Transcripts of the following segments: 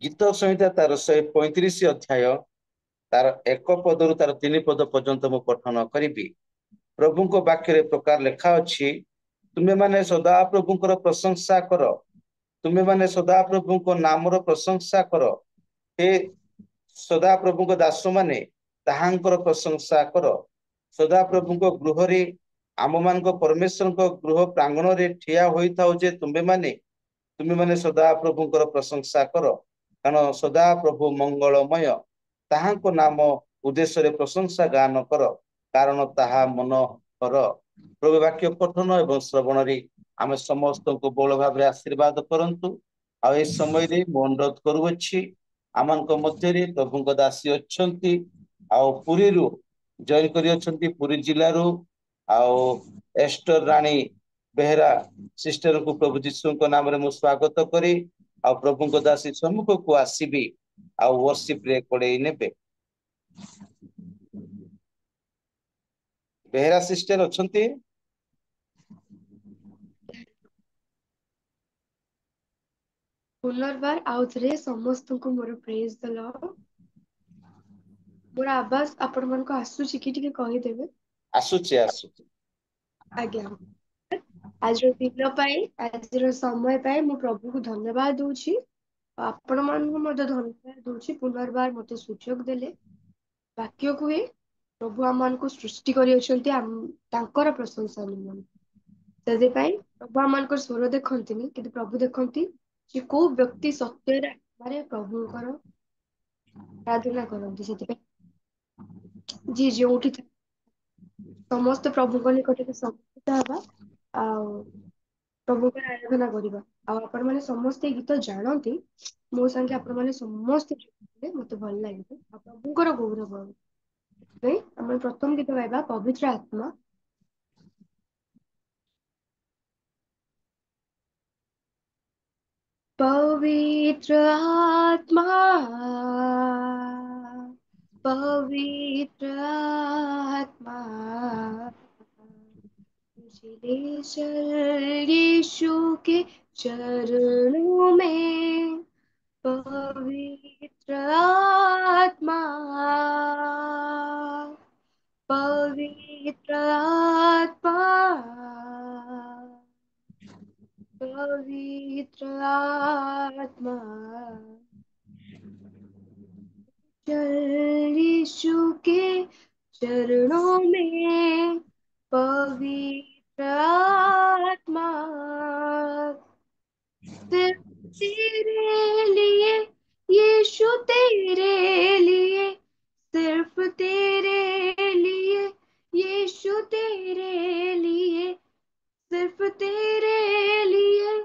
गीत संहिता तार 135 अध्याय तार 1 पदरु तार 3 पद पर्यंत मु पठन करी। प्रभु वाक्य प्रकार लेखा अछि, तुम्हें माने सदा प्रभुଙ୍କର प्रशंसा कर, तुम्हें माने सदा प्रभु नामर प्रशंसा कर, हे सदा प्रभु दास माने ताहांकर प्रशंसा कर। सदा प्रभु गृह रे आम मान परमेश्वर गृह प्रांगण रे ठिया होई थाओ जे तुम्हें माने सदा प्रभुଙ୍କର प्रशंसा कर, कारण सदा प्रभु मंगलमय। ताहांको नाम उद्देश्य प्रशंसा गान कर, कारण ताहा मन कर। प्रभु वाक्य पठन एवं श्रवण रे आमे समस्त को बहुल भाव आशीर्वाद करंतु। आ ए समय रे मु अनुरोध करूअछि, आमनक मध्य रे प्रभुଙ୍କ दासी अछंती, आ पुरी रु जॉइन करी अछंती, पुरी जिल्ला रु आ एस्टर रानी बेहरा सिस्टर को प्रभु जीशु नाम रे मु स्वागत करी आ प्रभुଙ୍କ दासी सम्मुख को आसीबी आ वर्शिप रे कोडे नेबे। बेहरा सिस्टर अछंती? पुनर्बार आउ थरे समस्त को मोर प्रेज द लॉर्ड। मोर आवाज आपण मन को आसुची कि टिके कहि देबे? आसुची आसुची। आज्ञा। आज दिन पाई आज समय पाई मु प्रभु को धन्यवाद दूची। आपण मन को मते धन्यवाद दूची, पुनर्बार मते सुयोग देले वाक्य को ही प्रभु आम को सृष्टि करी अछंती, तांकर प्रशंसा निमंते से प्रभु आम स्वर देखती कि प्रभु देखती कि को व्यक्ति सत्य मारे प्रभुଙ୍କର आराधना करती से जी जो समस्त प्रभु निकट समर्पित हवा आ प्रभु आराधना करवा। आपण मैंने समस्ते गीत जानती, मो संगे आपण मैंने समस्त मत भल लगे प्रभुଙ୍କର गौरव आम प्रथम गीत गाइबा पवित्र आत्मा। पवित्र आत्मा पवित्र आत्मा मुझे ले चल यीशु के चरणों में। पवित्र आत्मा पवित्र आत्मा पवित्र आत्मा चल यीशु के चरणों में। पवित्र आत्मा सिर्फ तेरे लिए यीशु तेरे लिए, सिर्फ तेरे लिए यीशु तेरे लिए, सिर्फ तेरे लिए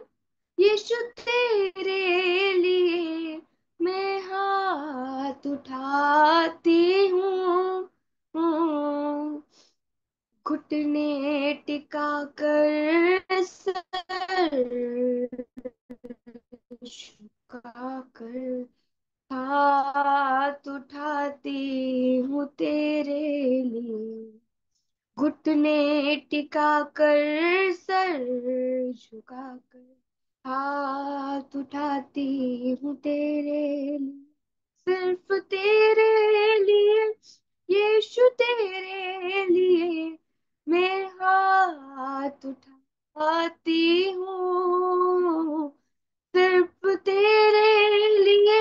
यीशु तेरे लिए मैं हाथ उठाती हूँ। घुटने टिका कर सर झुका कर हाथ उठाती हूँ तेरे लिए। घुटने टिका कर सर झुका कर हाथ उठाती हूँ तेरे लिए। सिर्फ तेरे लिए यीशु तेरे लिए मैं हाथ उठाती हूँ। सिर्फ तेरे लिए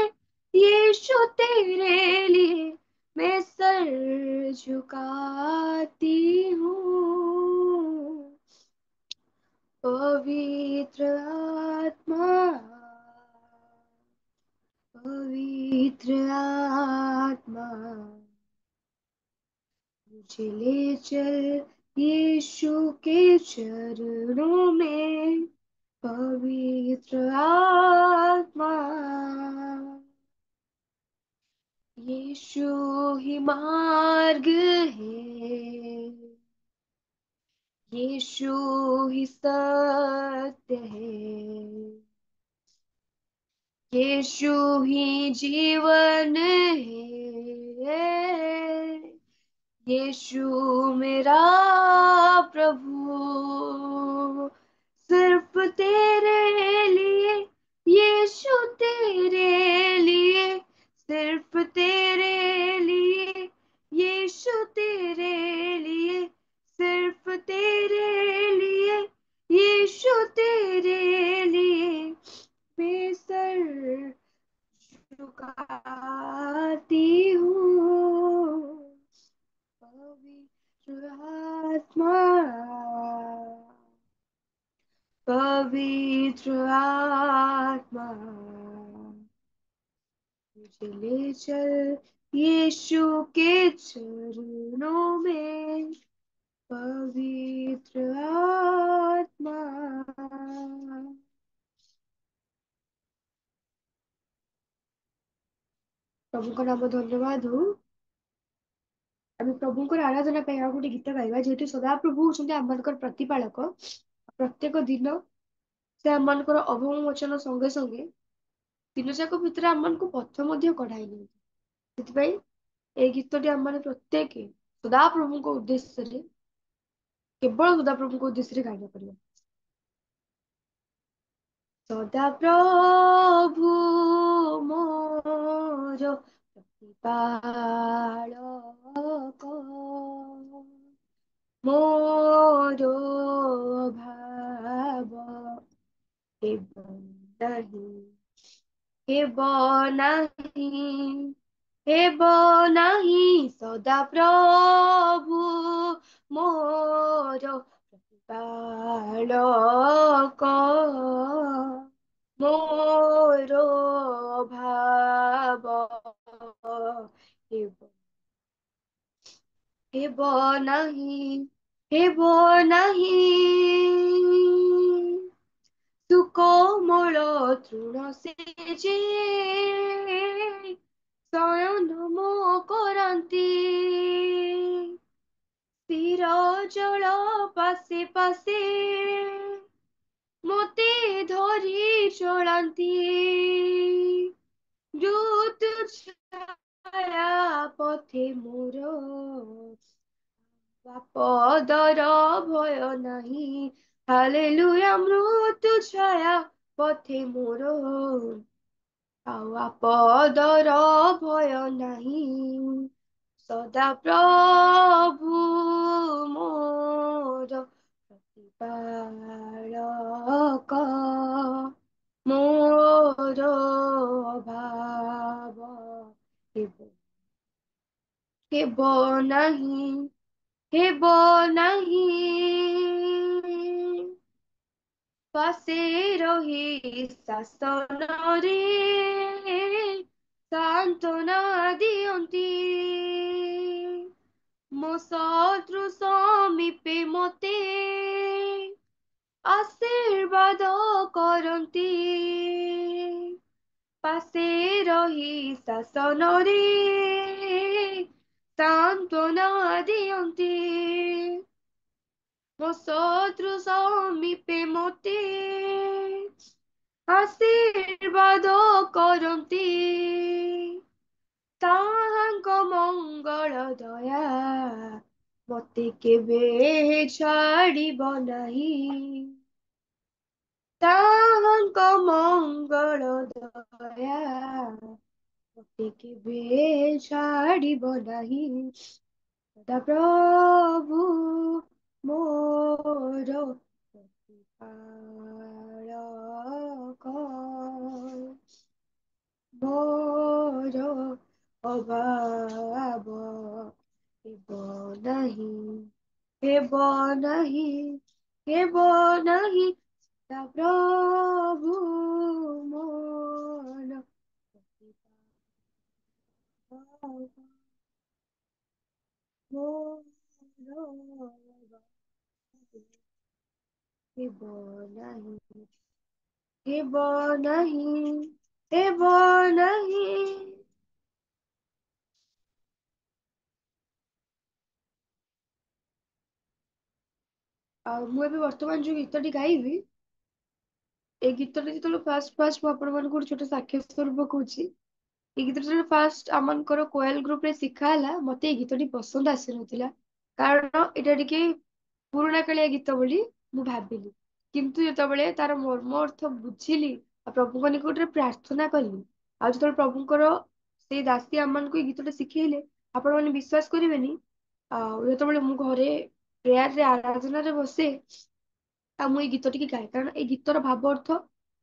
यीशु तेरे लिए मैं सर झुकाती हूँ। पवित्र आत्मा पवित्र आत्मा मुझे ले चल यीशु के चरणों में। पवित्र आत्मा यीशु ही मार्ग है, यीशु ही सत्य है, यीशु ही जीवन है। यीशु मेरा प्रभु सिर्फ तेरे लिए यीशु तेरे पवित्र आत्मा मुझे ले चल यीशु के चरणों में, पवित्र आत्मा। प्रभुଙ୍କ नाम धन्यवाद हो। ଆମେ ପ୍ରଭୁଙ୍କର ଆରାଧନା ପାଇଁ ଆଉ ଗୋଟେ ଗୀତ ଗାଇବା, ଯେହେତୁ ସଦାପ୍ରଭୁ ହଉଛନ୍ତି ଆମମାନଙ୍କର ପ୍ରତିପାଳକ। ପ୍ରତ୍ୟେକ ଦିନ ସେ ଆମମାନଙ୍କର ଅବମୋଚନ ସଙ୍ଗେ ସଙ୍ଗେ ଦିନ ଯାକ ଭିତରେ ଆମମାନଙ୍କୁ ପଥ ମଧ୍ୟ କଢାଇ ନିଅନ୍ତି। ସେଥିପାଇଁ এই ଗୀତଟି ଆମମାନେ ପ୍ରତ୍ୟେକ ସଦାପ୍ରଭୁଙ୍କ ଉଦ୍ଦେଶ୍ୟରେ, କେବଳ ସଦାପ୍ରଭୁଙ୍କ ଉଦ୍ଦେଶ୍ୟରେ ଗାନ କରିବା। ସଦାପ୍ରଭୁ ମୋର ପ୍ରତିପାଳକ, ମୋର ଅଭାବ ହେବ ନାହିଁ, ହେବ ନାହିଁ, ହେବ ନାହିଁ। ସଦାପ୍ରଭୁ ମୋର ପ୍ରତିପାଳକ, ମୋର ଅଭାବ ହେବ ହେବ ନାହିଁ, ହେବ ନାହିଁ। ସୁକୋମଳ ତୃଣ ସେଜେ ଶୟନ ମୋ କରାନ୍ତି, ସ୍ଥିର ଜଳ ପାଶେ ପାଶେ ମୋତେ ଧରି ଚଳାନ୍ତି। ଛାୟା ପଥେ ମୋର, ପଦର ଭୟ ନାହିଁ। ହାଲେଲୁୟା। ମୃତ୍ୟୁ ଛାୟା ପଥେ ମୋର, ଆଉ ଆପଦର ଭୟ ନାହିଁ। ସଦାପ୍ରଭୁ ମୋର ପ୍ରତିପାଳକ, ମୋର ଅଭାବ ହେବ ନାହିଁ, ହେବ ନାହିଁ। ପାଶେ ରହି ଶାସନରେ ସାନ୍ତ୍ୱନା ଦିଅନ୍ତି, ମୋ ଶତ୍ରୁ ସମୀପେ ମତେ ଆଶୀର୍ବାଦ କରନ୍ତି। ପାଶେ ରହି ଶାସନରେ ସାନ୍ତ୍ୱନା ଦିଅନ୍ତି, ମୋ ଶତ୍ରୁ ସମୀପେ ମତେ ଆଶୀର୍ବାଦ କରନ୍ତି। ତାହାଙ୍କ ମଙ୍ଗଳ ଦୟା ମତେ କେବେ ଛାଡ଼ିବ ନାହିଁ, ତାହାଙ୍କ ମଙ୍ଗଳ ଦୟା ମତେ କେବେ ଛାଡ଼ିବ ନାହିଁ। ସଦାପ୍ରଭୁ ମୋର ପ୍ରତିପାଳକ, ମୋର ଅଭାବ ହେବ ନାହିଁ, ହେବ ନାହିଁ, ହେବ ନାହିଁ। ସଦାପ୍ରଭୁ ମୋର ପ୍ରତିପାଳକ, ମୋର ଅଭାବ ହେବ ନାହିଁ, ହେବ ନାହିଁ, ହେବ ନାହିଁ। ଆଉ ମୁଁ ଏବେ ବର୍ତ୍ତମାନ ଯୋଉ ଗୀତଟି ଗାଇବି, এই ଗୀତଟି ଯେତେବେଳେ ଫାଷ୍ଟ ଫାଷ୍ଟ ମୁଁ ଆପଣମାନଙ୍କୁ ଗୋଟେ ଛୋଟ ସାକ୍ଷ୍ୟ ସ୍ୱରୂପ କହୁଛି। এই ଗୀତଟା ଯେତେବେଳେ ଫାଷ୍ଟ ଆମମାନଙ୍କର କୋଏଲ ଗ୍ରୁପରେ ଶିଖା ହେଲା, ମତେ ଏଇ ଗୀତଟି ପସନ୍ଦ ଆସିନଥିଲା, କାରଣ ଏଇଟା ଟିକେ ପୁରୁଣା କାଳିଆ ଗୀତ ବୋଲି ମୁଁ ଭାବିଲି। କିନ୍ତୁ ଯେତେବେଳେ ତାର ମର୍ମ ଅର୍ଥ ବୁଝିଲି ଆଉ ପ୍ରଭୁଙ୍କ ନିକଟରେ ପ୍ରାର୍ଥନା କଲି, ଆଉ ଯେତେବେଳେ ପ୍ରଭୁଙ୍କର ସେଇ ଦାସୀ ଆମମାନଙ୍କୁ ଏଇ ଗୀତଟା ଶିଖେଇଲେ, ଆପଣମାନେ ବିଶ୍ୱାସ କରିବେନି, ଆଉ ଯେତେବେଳେ ମୁଁ ଘରେ ପ୍ରେୟାରରେ ଆରାଧନାରେ ବସେ ଆଉ ମୁଁ ଏଇ ଗୀତଟିକି ଗାଏ, କାରଣ ଏଇ ଗୀତର ଭାବ ଅର୍ଥ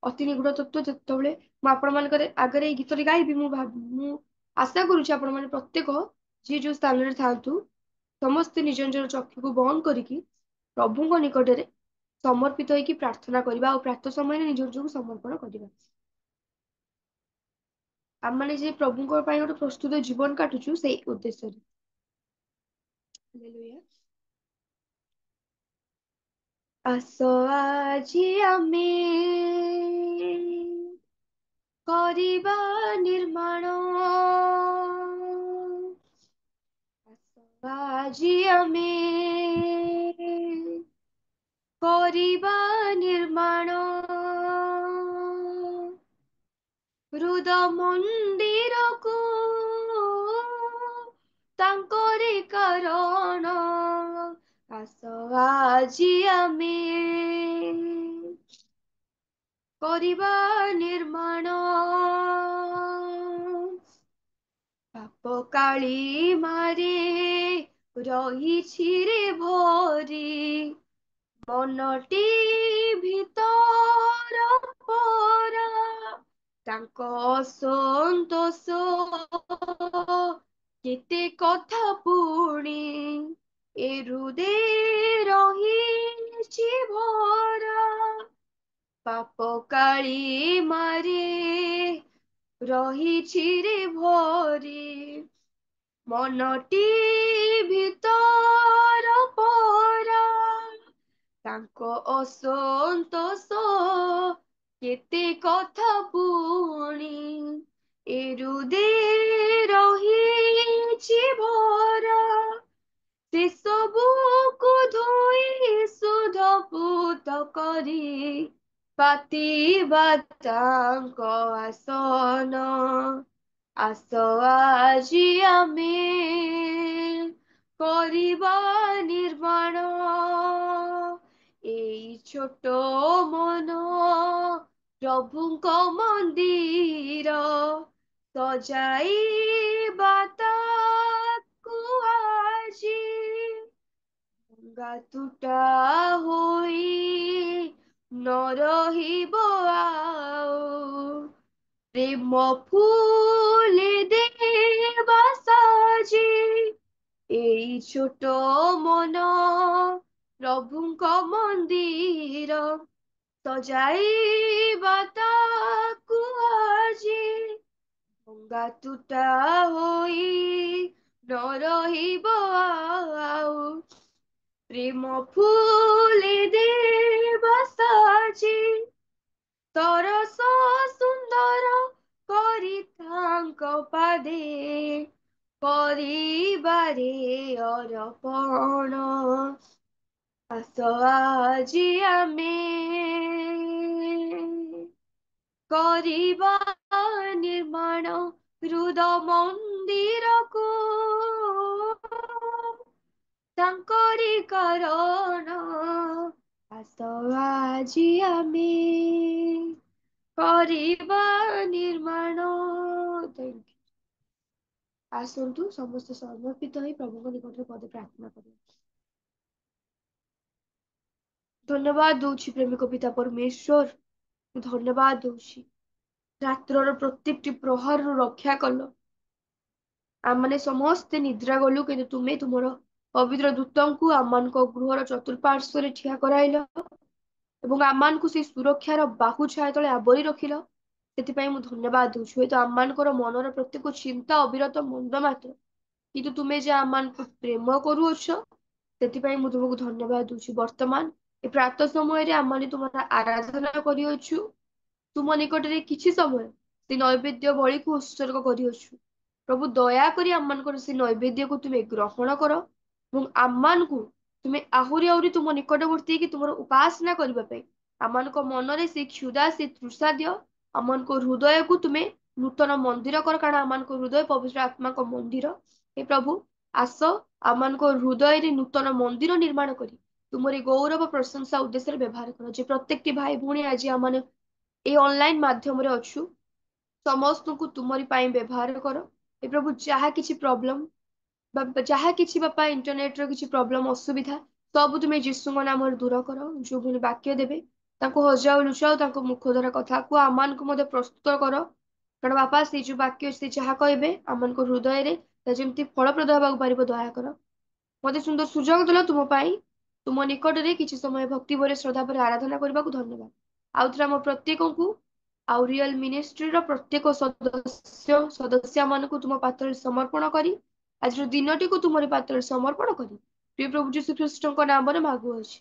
ଅତି ନିଗୁଡ ତତ୍ତ୍ୱ। ଯେତେବେଳେ ମୁଁ ଆପଣମାନଙ୍କର ଆଗରେ ଏଇ ଗୀତଟି ଗାଇବି, ମୁଁ ଆଶା କରୁଛି ଆପଣମାନେ ପ୍ରତ୍ୟେକ ଯିଏ ଯୋଉ ସ୍ଥାନରେ ଥାଆନ୍ତୁ, ସମସ୍ତେ ନିଜ ନିଜର ଚକ୍ଷୁକୁ ବନ୍ଦ କରିକି ପ୍ରଭୁଙ୍କ ନିକଟରେ ସମର୍ପିତ ହେଇକି ପ୍ରାର୍ଥନା କରିବା ଆଉ ପ୍ରାର୍ଥ ସମୟରେ ନିଜ ନିଜକୁ ସମର୍ପଣ କରିବା। ଆମମାନେ ଯେ ପ୍ରଭୁଙ୍କ ପାଇଁ ଗୋଟେ ପ୍ରସ୍ତୁତ ଜୀବନ କାଟୁଛୁ ସେଇ ଉଦ୍ଦେଶ୍ୟରେ। ହାଲେଲୁୟା। ଆସ ଆଜି ଆମେ କରିବା ନିର୍ମାଣ, ଆସ ଆଜି ଆମେ କରିବା ନିର୍ମାଣ, ହୃଦ ମନ୍ଦିରକୁ ତାଙ୍କରି କାରଣ, ଆସ ଆଜି ଆମେ କରିବା ନିର୍ମାଣ। ପାପ କାଳି ମାରେ ରହିଛି ରେ ଭରି, ମନଟି ଭିତର ପରା, ତାଙ୍କ ଅସନ୍ତୋଷ କେତେ କଥା ପୁଣି ଏ ହୃଦେ ରହିଛି ଭରା, ପାପ କାଳି ମାରେ ରହିଛି ରେ ଭରି, ମନଟି ଭିତର ପରା, ତାଙ୍କ ଅସନ୍ତୋଷ କେତେ କଥା ପୁଣି ଏ ହୃଦେ ରହିଛି ଭରା, ସେ ସବୁକୁ ଧୋଇ ଶୁଦ୍ଧ ପୂତ କରି ପାତିବା ତାଙ୍କ ଆସନ, ଆସ ଆଜି ଆମେ କରିବା ନିର୍ମାଣ, ଏଇ ଛୋଟ ମନ ପ୍ରଭୁଙ୍କ ମନ୍ଦିର, ସଜାଇବା ତାକୁ ଆଜି, ଭଙ୍ଗା ତୁଟା ହୋଇ ନ ରହିବ ଆଉ, ପ୍ରେମ ଫୁଲ ଦେବା ସାଜି, ଏଇ ଛୋଟ ମନ ପ୍ରଭୁଙ୍କ ମନ୍ଦିର, ସଜାଇବା ତାକୁ ଆଜି, ଭଙ୍ଗା ତୁଟା ହୋଇ ନ ରହିବ ଆଉ, ପ୍ରେମ ଫୁଲ ଦେବା ସାଜି, ସରସ ସୁନ୍ଦର କରି ତାଙ୍କ ପାଦେ କରିବାରେ ଅର୍ପଣ, ଆସ ଆଜି ଆମେ କରିବା ନିର୍ମାଣ, ହୃଦ ମନ୍ଦିରକୁ ତାଙ୍କରି କାରଣ, ଆସ ଆଜି ଆମେ କରିବା ନିର୍ମାଣ। ଆସନ୍ତୁ ସମସ୍ତେ ସମର୍ପିତ ହୋଇ ପ୍ରଭୁଙ୍କ ନିକଟରେ ପଦେ ପ୍ରାର୍ଥନା କରିବା। ଧନ୍ୟବାଦ ଦଉଛି ପ୍ରେମିକ ପିତା ପରମେଶ୍ୱର, ଧନ୍ୟବାଦ ଦଉଛି ରାତ୍ରର ପ୍ରତ୍ୟେକଟି ପ୍ରହରରୁ ରକ୍ଷା କଲ, ଆମମାନେ ସମସ୍ତେ ନିଦ୍ରା ଗଲୁ କିନ୍ତୁ ତୁମେ ତୁମର ପବିତ୍ର ଦୂତଙ୍କୁ ଆମମାନଙ୍କ ଗୃହର ଚତୁଃପାର୍ଶ୍ୱରେ ଠିଆ କରାଇଲ ଏବଂ ଆମମାନଙ୍କୁ ସେଇ ସୁରକ୍ଷାର ବାହୁ ଛାୟା ତଳେ ଆବରି ରଖିଲ, ସେଥିପାଇଁ ମୁଁ ଧନ୍ୟବାଦ ଦଉଛି। ହୁଏତ ଆମମାନଙ୍କର ମନର ପ୍ରତ୍ୟେକ ଚିନ୍ତା ଅବିରତ ମନ୍ଦ ମାତ୍ର, କିନ୍ତୁ ତୁମେ ଯେ ଆମମାନଙ୍କୁ ପ୍ରେମ କରୁଅଛ ସେଥିପାଇଁ ମୁଁ ତୁମକୁ ଧନ୍ୟବାଦ ଦଉଛି। ବର୍ତ୍ତମାନ ଏ ପ୍ରାତଃ ସମୟରେ ଆମମାନେ ତୁମର ଆରାଧନା କରିଅଛୁ, ତୁମ ନିକଟରେ କିଛି ସମୟ ସେ ନୈବେଦ୍ୟ ବଳିକୁ ଉତ୍ସର୍ଗ କରିଅଛୁ। ପ୍ରଭୁ ଦୟାକରି ଆମମାନଙ୍କର ସେ ନୈବେଦ୍ୟକୁ ତୁମେ ଗ୍ରହଣ କର ଏବଂ ଆମମାନଙ୍କୁ ତୁମେ ଆହୁରି ଆହୁରି ତୁମ ନିକଟବର୍ତ୍ତୀ ହେଇକି ତୁମର ଉପାସନା କରିବା ପାଇଁ ଆମମାନଙ୍କ ମନରେ ସେ କ୍ଷୁଧା ସେ ତୃଷା ଦିଅ, ଆମମାନଙ୍କ ହୃଦୟକୁ ତୁମେ ନୂତନ ମନ୍ଦିର କର, କାରଣ ଆମମାନଙ୍କ ହୃଦୟ ପବିତ୍ର ଆତ୍ମାଙ୍କ ମନ୍ଦିର। ହେ ପ୍ରଭୁ ଆସ ଆମମାନଙ୍କ ହୃଦୟରେ ନୂତନ ମନ୍ଦିର ନିର୍ମାଣ କରି ତୁମରି ଗୌରବ ପ୍ରଶଂସା ଉଦ୍ଦେଶ୍ୟରେ ବ୍ୟବହାର କର। ଯେ ପ୍ରତ୍ୟେକଟି ଭାଇ ଭଉଣୀ ଆଜି ଆମମାନେ এই ଅନଲାଇନ ମାଧ୍ୟମରେ ଅଛୁ, ସମସ୍ତଙ୍କୁ ତୁମରି ପାଇଁ ବ୍ୟବହାର କର। ଏ ପ୍ରଭୁ ଯାହା କିଛି ପ୍ରୋବ୍ଲେମ ବା ଯାହା କିଛି ବାପା ଇଣ୍ଟରନେଟର କିଛି ପ୍ରୋବ୍ଲେମ ଅସୁବିଧା ସବୁ ତୁମେ ଯୀଶୁଙ୍କ ନାମରେ ଦୂର କର। ଯୋଉ ଭଳି ବାକ୍ୟ ଦେବେ ତାଙ୍କୁ ହଜାଉ ଲୁଚାଉ ତାଙ୍କ ମୁଖ ଦ୍ୱାରା କଥା କୁହ, ଆମମାନଙ୍କୁ ମଧ୍ୟ ପ୍ରସ୍ତୁତ କର, କାରଣ ବାପା ସେଇ ଯୋଉ ବାକ୍ୟ ସେ ଯାହା କହିବେ ଆମମାନଙ୍କ ହୃଦୟରେ ତା ଯେମିତି ଫଳପ୍ରଦ ହେବାକୁ ପାରିବ ଦୟା କର। ମତେ ସୁନ୍ଦର ସୁଯୋଗ ଦେଲ ତୁମ ପାଇଁ तुम निकटरे किछि समय भक्ति भरे श्रद्धा भरे आराधना करने को धन्यवाद। आउ थरे हम प्रत्येक को आउ रियल मिनिस्ट्री रो प्रत्येक सदस्य मान को तुम पात्र समर्पण करी आज दिनटी को तुम पात्र समर्पण करी प्रिय प्रभु जीशु ख्रीष्ट नाम रे मागुअछि।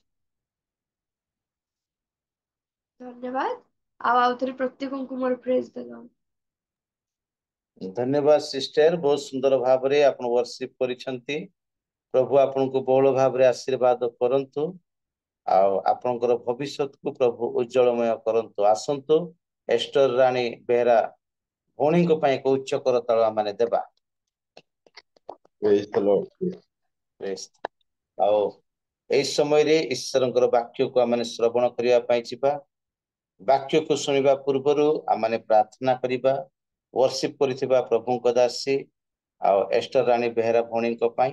धन्यवाद। आउ थे प्रत्येक को मोर प्रेज देगा। धन्यवाद सिस्टर, बहुत सुंदर भाव में आप वर्शिप करिसेंती। प्रभु आपन को बहुल भाव में आशीर्वाद करंतु आपनकर भविष्य को प्रभु उज्जवलमय करंतु। आसंतु एस्टर रानी बेहरा भौणी को पाई को उच्च करताल माने देबा। Praise the Lord. Praise। आओ एई समय रे ईश्वरंकर वाक्य को आमने श्रवण करिया पाई जिबा। वाक्य को सुनिबा पूर्वरु आमने प्रार्थना करिबा। वर्शिप करिथिबा प्रभु को दासी एस्टर रानी बेहरा भौणी को पाई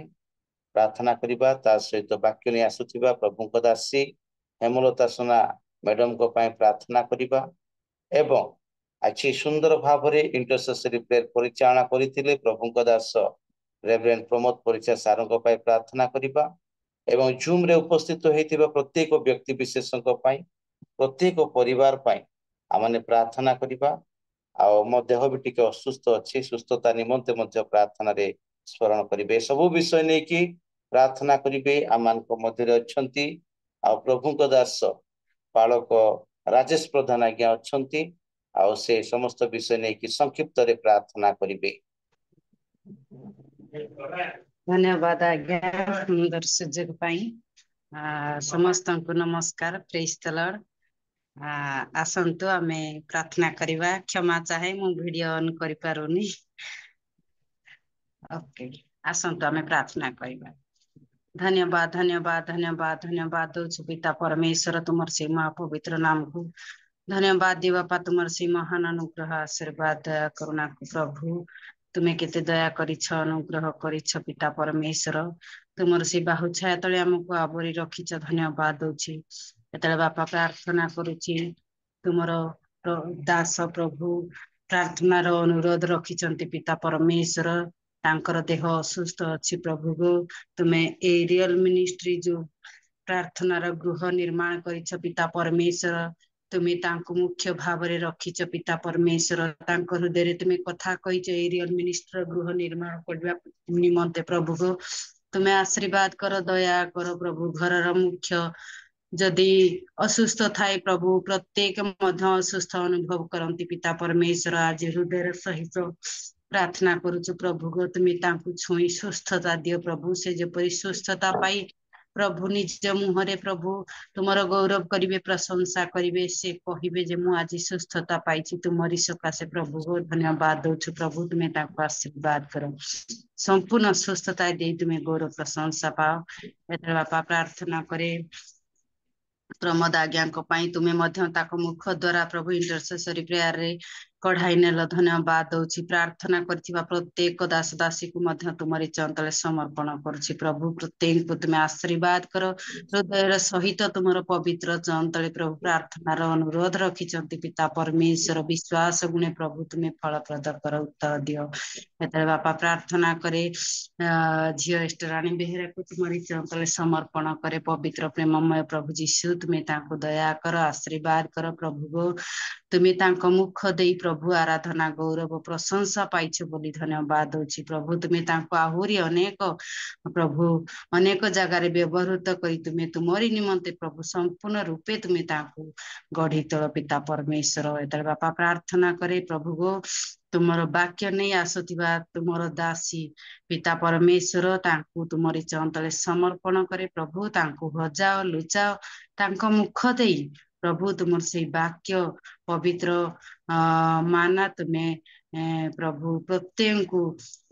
प्रार्थना करिबा। ता सहित वाक्य नै आसुथिबा प्रभु को दासी हेमलता सोना मैडम को पाई प्रार्थना करिबा। एवं अच्छी सुंदर भाव में इंटरसेसरी प्रेयर परिचालना करथिले प्रभु को दास रेवरेंड प्रमोद परिचा सार को पाई प्रार्थना करिबा। एवं जूम रे उपस्थित होइतिबा प्रत्येक व्यक्ति विशेषक पाई प्रत्येक परिवार पाई आमने प्रार्थना करिबा। मो देह भी टिके असुस्थ अच्छी सुस्थता निमंते मध्य प्रार्थना रे स्मरण करिबे। सब विषय नै कि प्रार्थना करिबे। आमान को मध्य अछंती प्रभु को दास पालक राजेश प्रधान आज्ञा अछंती से समस्त विषय नै कि संक्षिप्त रे प्रार्थना करिबे। धन्यवाद आज्ञा सुंदर सुजोग पाई। समस्त को नमस्कार। Praise the Lord. आसंतु आमे प्रार्थना करिबा। क्षमा चाहे मु वीडियो ऑन करि पारुनी। ओके आसंतु आमे प्रार्थना करिबा। धन्यवाद धन्यवाद धन्यवाद धन्यवाद दौछु पिता परमेश्वर तुमर से पवित्र नाम को धन्यवाद दी बापा तुमर से महान अनुग्रह आशीर्वाद दया करुणा को प्रभु तुम्हें केते दया करिछ अनुग्रह करिछ पिता परमेश्वर तुमर से बाहु छाया तले हमको आवरी रखिछ धन्यवाद दौछि। एतले बापा प्रार्थना करुछि तुमर दास प्रभु प्रार्थना रो अनुरोध रखिछंती पिता परमेश्वर तांकर देह असुस्थ अछि प्रभु गो तुम्हें ए रियल मिनिस्ट्री जो प्रार्थना रो गृह निर्माण करिछ पिता परमेश्वर तुम्हें तांको मुख्य भाव में रखिछ पिता परमेश्वर तांको हृदय तुम्हें कथा कहिछ ए रियल मिनिस्ट्री गृह निर्माण करबा निमंते प्रभु गो तुम्हें आशीर्वाद कर दया कर प्रभु घर मुख्य जदि असुस्थ थाए प्रभु प्रत्येक मध्य असुस्थ अनुभव करती पिता परमेश्वर आज हृदय सहित प्रार्थना करुछु प्रभु गो तुम्हें तांको छुई सुस्थता दियो प्रभु से जेपरी सुस्थता पाई प्रभु निज मुहरे प्रभु तुमर गौरव करिवे प्रशंसा करिवे से कहिवे जे मु आज सुस्थता पाइछि तुमरी सकाशे प्रभु गो धन्यवाद दौछु प्रभु तुम्हें तांको आशीर्वाद करो संपूर्ण सुस्थता दे तुम्हें गौरव प्रशंसा पाओ एतरे बापा प्रार्थना करे प्रमोद आज्ञा तुम्हें मुख द्वारा प्रभु इंटरसेसरी प्रेयर रे कढ़ाई नेल धन्यवाद दौछि प्रार्थना करथिबा प्रत्येक दास दासी को तुमरी चंतले समर्पण करुछि प्रभु प्रत्येक को तुम्हें आशीर्वाद करो हृदय सहित तुमर पवित्र चंतले प्रभु प्रार्थना रो अनुरोध रखिछंती पिता परमेश्वर विश्वास गुणे प्रभु तुम्हें फलप्रद कर उत्तर दियो एतरे बापा प्रार्थना करे झियो एस्टरानी बेहरा को तुमरी चंतले समर्पण करे पवित्र प्रेममय प्रभु जीशु तुम्हें तांको दया कर आशीर्वाद कर प्रभु गो तुम्हें तांको मुख देई प्रभु आराधना गौरव प्रशंसा पाइछ बोली धन्यवाद दौछि प्रभु तुम्हें तांको आहुरी अनेक प्रभु अनेक जगह रे व्यवहृत करी तुम्हें तुमरी निमंते प्रभु संपूर्ण रूपे तुम्हें तांको गढ़ी तोल पिता परमेश्वर एतरे बापा प्रार्थना करे प्रभु गो तुमर वाक्य नहीं आसुथिबा तुमर दासी पिता परमेश्वर तांको तुमरी चंतले समर्पण करे प्रभु तांको भजाओ लुचाओ तांको मुख देई प्रभु तुमर से वाक्य पवित्र माना तुम्हें प्रभु प्रत्येक को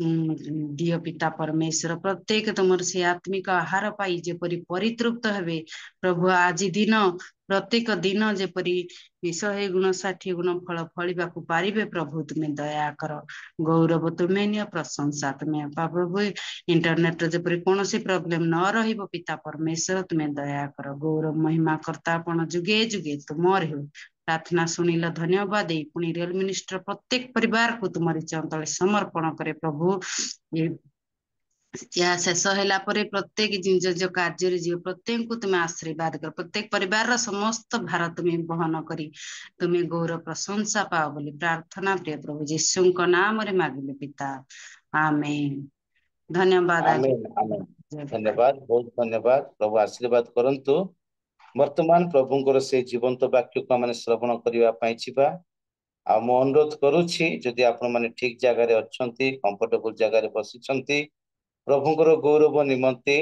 दियो पिता परमेश्वर प्रत्येक तुमर से आत्मिक आहार पाई जेपरी परितृप्त हेबे प्रभु आज दिन प्रत्येक दिन जेपरी 100 गुण 60 गुण फल फलिबा को पारिबे प्रभु तुम्हें दया कर गौरव तुम्हें नियो प्रशंसा तुम्हें प्रभु इंटरनेट जेपरी कौन सी प्रॉब्लम न रहिबो पिता परमेश्वर तुम्हें दया कर गौरव महिमा कर्ता आपण जुगे जुगे तुमर हो प्रार्थना सुनिल धन्यवाद पुणी रियल मिनिस्टर प्रत्येक परिवार को तुम्हारी चंतले समर्पण करे प्रभु ଏହା ଶେଷ ହେଲା ପରେ ପ୍ରତ୍ୟେକ ନିଜ କାର୍ଯ୍ୟରେ ଯିବ, ପ୍ରତ୍ୟେକଙ୍କୁ ତୁମେ ଆଶୀର୍ବାଦ କର, ପ୍ରତ୍ୟେକ ପରିବାରର ସମସ୍ତ ଭାର ତୁମେ ବହନ କରି ତୁମେ ଗୌରବ ପ୍ରଶଂସା ପାଅ ବୋଲି ପ୍ରାର୍ଥନା ପ୍ରିୟ ପ୍ରଭୁ ଯୀଶୁଙ୍କ ନାମରେ ମାଗିଲେ ପିତା, ଆମେନ୍। ଧନ୍ୟବାଦ ଆଜ୍ଞା। ଆମେନ୍ ଆମେନ୍। ଧନ୍ୟବାଦ, ବହୁତ ଧନ୍ୟବାଦ। ପ୍ରଭୁ ଆଶୀର୍ବାଦ କରନ୍ତୁ। ବର୍ତ୍ତମାନ ପ୍ରଭୁଙ୍କର ସେଇ ଜୀବନ୍ତ ବାକ୍ୟକୁ ଆମେ ଶ୍ରବଣ କରିବା ପାଇଁ ଯିବା। ଆଉ ମୁଁ ଅନୁରୋଧ କରୁଛି, ଯଦି ଆପଣମାନେ ଠିକ ଜାଗାରେ ଅଛନ୍ତି, କମ୍ଫର୍ଟେବଲ ଜାଗାରେ ବସିଛନ୍ତି, ପ୍ରଭୁଙ୍କର ଗୌରବ ନିମନ୍ତେ,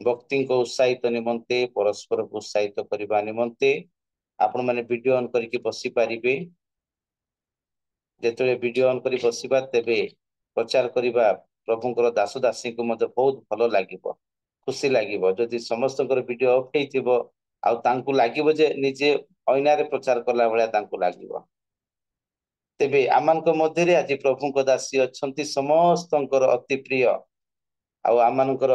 ଭକ୍ତିଙ୍କ ଉତ୍ସାହିତ ନିମନ୍ତେ, ପରସ୍ପରକୁ ଉତ୍ସାହିତ କରିବା ନିମନ୍ତେ ଆପଣମାନେ ଭିଡିଓ ଅନ୍ କରିକି ବସି ପାରିବେ। ଯେତେବେଳେ ଭିଡିଓ ଅନ୍ କରି ବସିବା, ତେବେ ପ୍ରଚାର କରିବା ପ୍ରଭୁଙ୍କର ଦାସ ଦାସୀଙ୍କୁ ମଧ୍ୟ ବହୁତ ଭଲ ଲାଗିବ, ଖୁସି ଲାଗିବ। ଯଦି ସମସ୍ତଙ୍କର ଭିଡିଓ ଅଫ୍ ହେଇଥିବ ଆଉ ତାଙ୍କୁ ଲାଗିବ ଯେ ନିଜେ ଅଇନାରେ ପ୍ରଚାର କଲା ଭଳିଆ ତାଙ୍କୁ ଲାଗିବ। ତେବେ ଆମମାନଙ୍କ ମଧ୍ୟରେ ଆଜି ପ୍ରଭୁଙ୍କ ଦାସୀ ଅଛନ୍ତି, ସମସ୍ତଙ୍କର ଅତି ପ୍ରିୟ, ଆଉ ଆମମାନଙ୍କର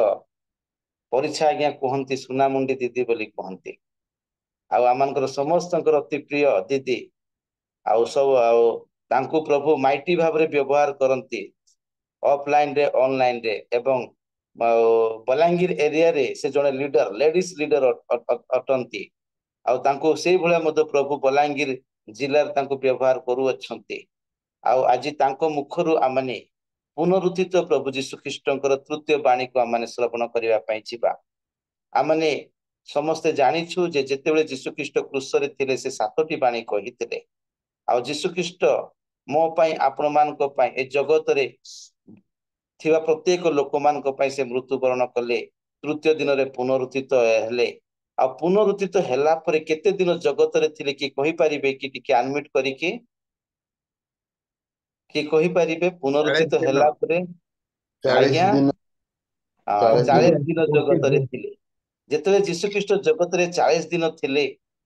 ପରିଚୟ ଆଜ୍ଞା କୁହନ୍ତି ସୁନାମୁଣ୍ଡି ଦିଦି ବୋଲି କୁହନ୍ତି। ଆଉ ଆମମାନଙ୍କର ସମସ୍ତଙ୍କର ଅତି ପ୍ରିୟ ଦିଦି, ଆଉ ତାଙ୍କୁ ପ୍ରଭୁ ମାଇଟି ଭାବରେ ବ୍ୟବହାର କରନ୍ତି, ଅଫଲାଇନରେ ଅନଲାଇନରେ। ଏବଂ ବଲାଙ୍ଗୀର ଏରିଆରେ ସେ ଜଣେ ଲିଡର, ଲେଡିଜ ଲିଡର ଅଟନ୍ତି। ଆଉ ତାଙ୍କୁ ସେଇଭଳିଆ ମଧ୍ୟ ପ୍ରଭୁ ବଲାଙ୍ଗୀର ଜିଲ୍ଲାରେ ତାଙ୍କୁ ବ୍ୟବହାର କରୁଅଛନ୍ତି। ଆଉ ଆଜି ତାଙ୍କ ମୁଖରୁ ଆମମାନେ ପୁନରୁତ୍ଥିତ ପ୍ରଭୁ ଯୀଶୁ ଖ୍ରୀଷ୍ଟଙ୍କର ତୃତୀୟ ବାଣୀକୁ ଆମମାନେ ଶ୍ରବଣ କରିବା ପାଇଁ ଯିବା। ଆମମାନେ ସମସ୍ତେ ଜାଣିଛୁ ଯେ ଯେତେବେଳେ ଯୀଶୁ ଖ୍ରୀଷ୍ଟ କ୍ରୁଶରେ ଥିଲେ, ସେ 7ଟି ବାଣୀ କହିଥିଲେ। ଆଉ ଯୀଶୁ ଖ୍ରୀଷ୍ଟ ମୋ ପାଇଁ, ଆପଣ ମାନଙ୍କ ପାଇଁ, ଏ ଜଗତରେ ଥିବା ପ୍ରତ୍ୟେକ ଲୋକମାନଙ୍କ ପାଇଁ ସେ ମୃତ୍ୟୁବରଣ କଲେ, ତୃତୀୟ ଦିନରେ ପୁନରୁତ୍ଥିତ ହେଲେ। ଆଉ ପୁନରୁତ୍ଥିତ ହେଲା ପରେ କେତେ ଦିନ ଜଗତରେ ଥିଲେ, କି କହିପାରିବେ କି? ଟିକେ ଅନମ୍ୟୁଟ କରିକି କିଏ କହିପାରିବେ? 40 ପୁନରୁତ୍ଥିତ ଦିନ ହେଲା ପରେ 40 ଆଜ୍ଞା ଦିନ 40 ଦିନ ଜଗତରେ ଥିଲେ। ଯେତେବେଳେ ଯୀଶୁ ଖ୍ରୀଷ୍ଟ ଜଗତରେ 40 ଦିନ ଥିଲେ,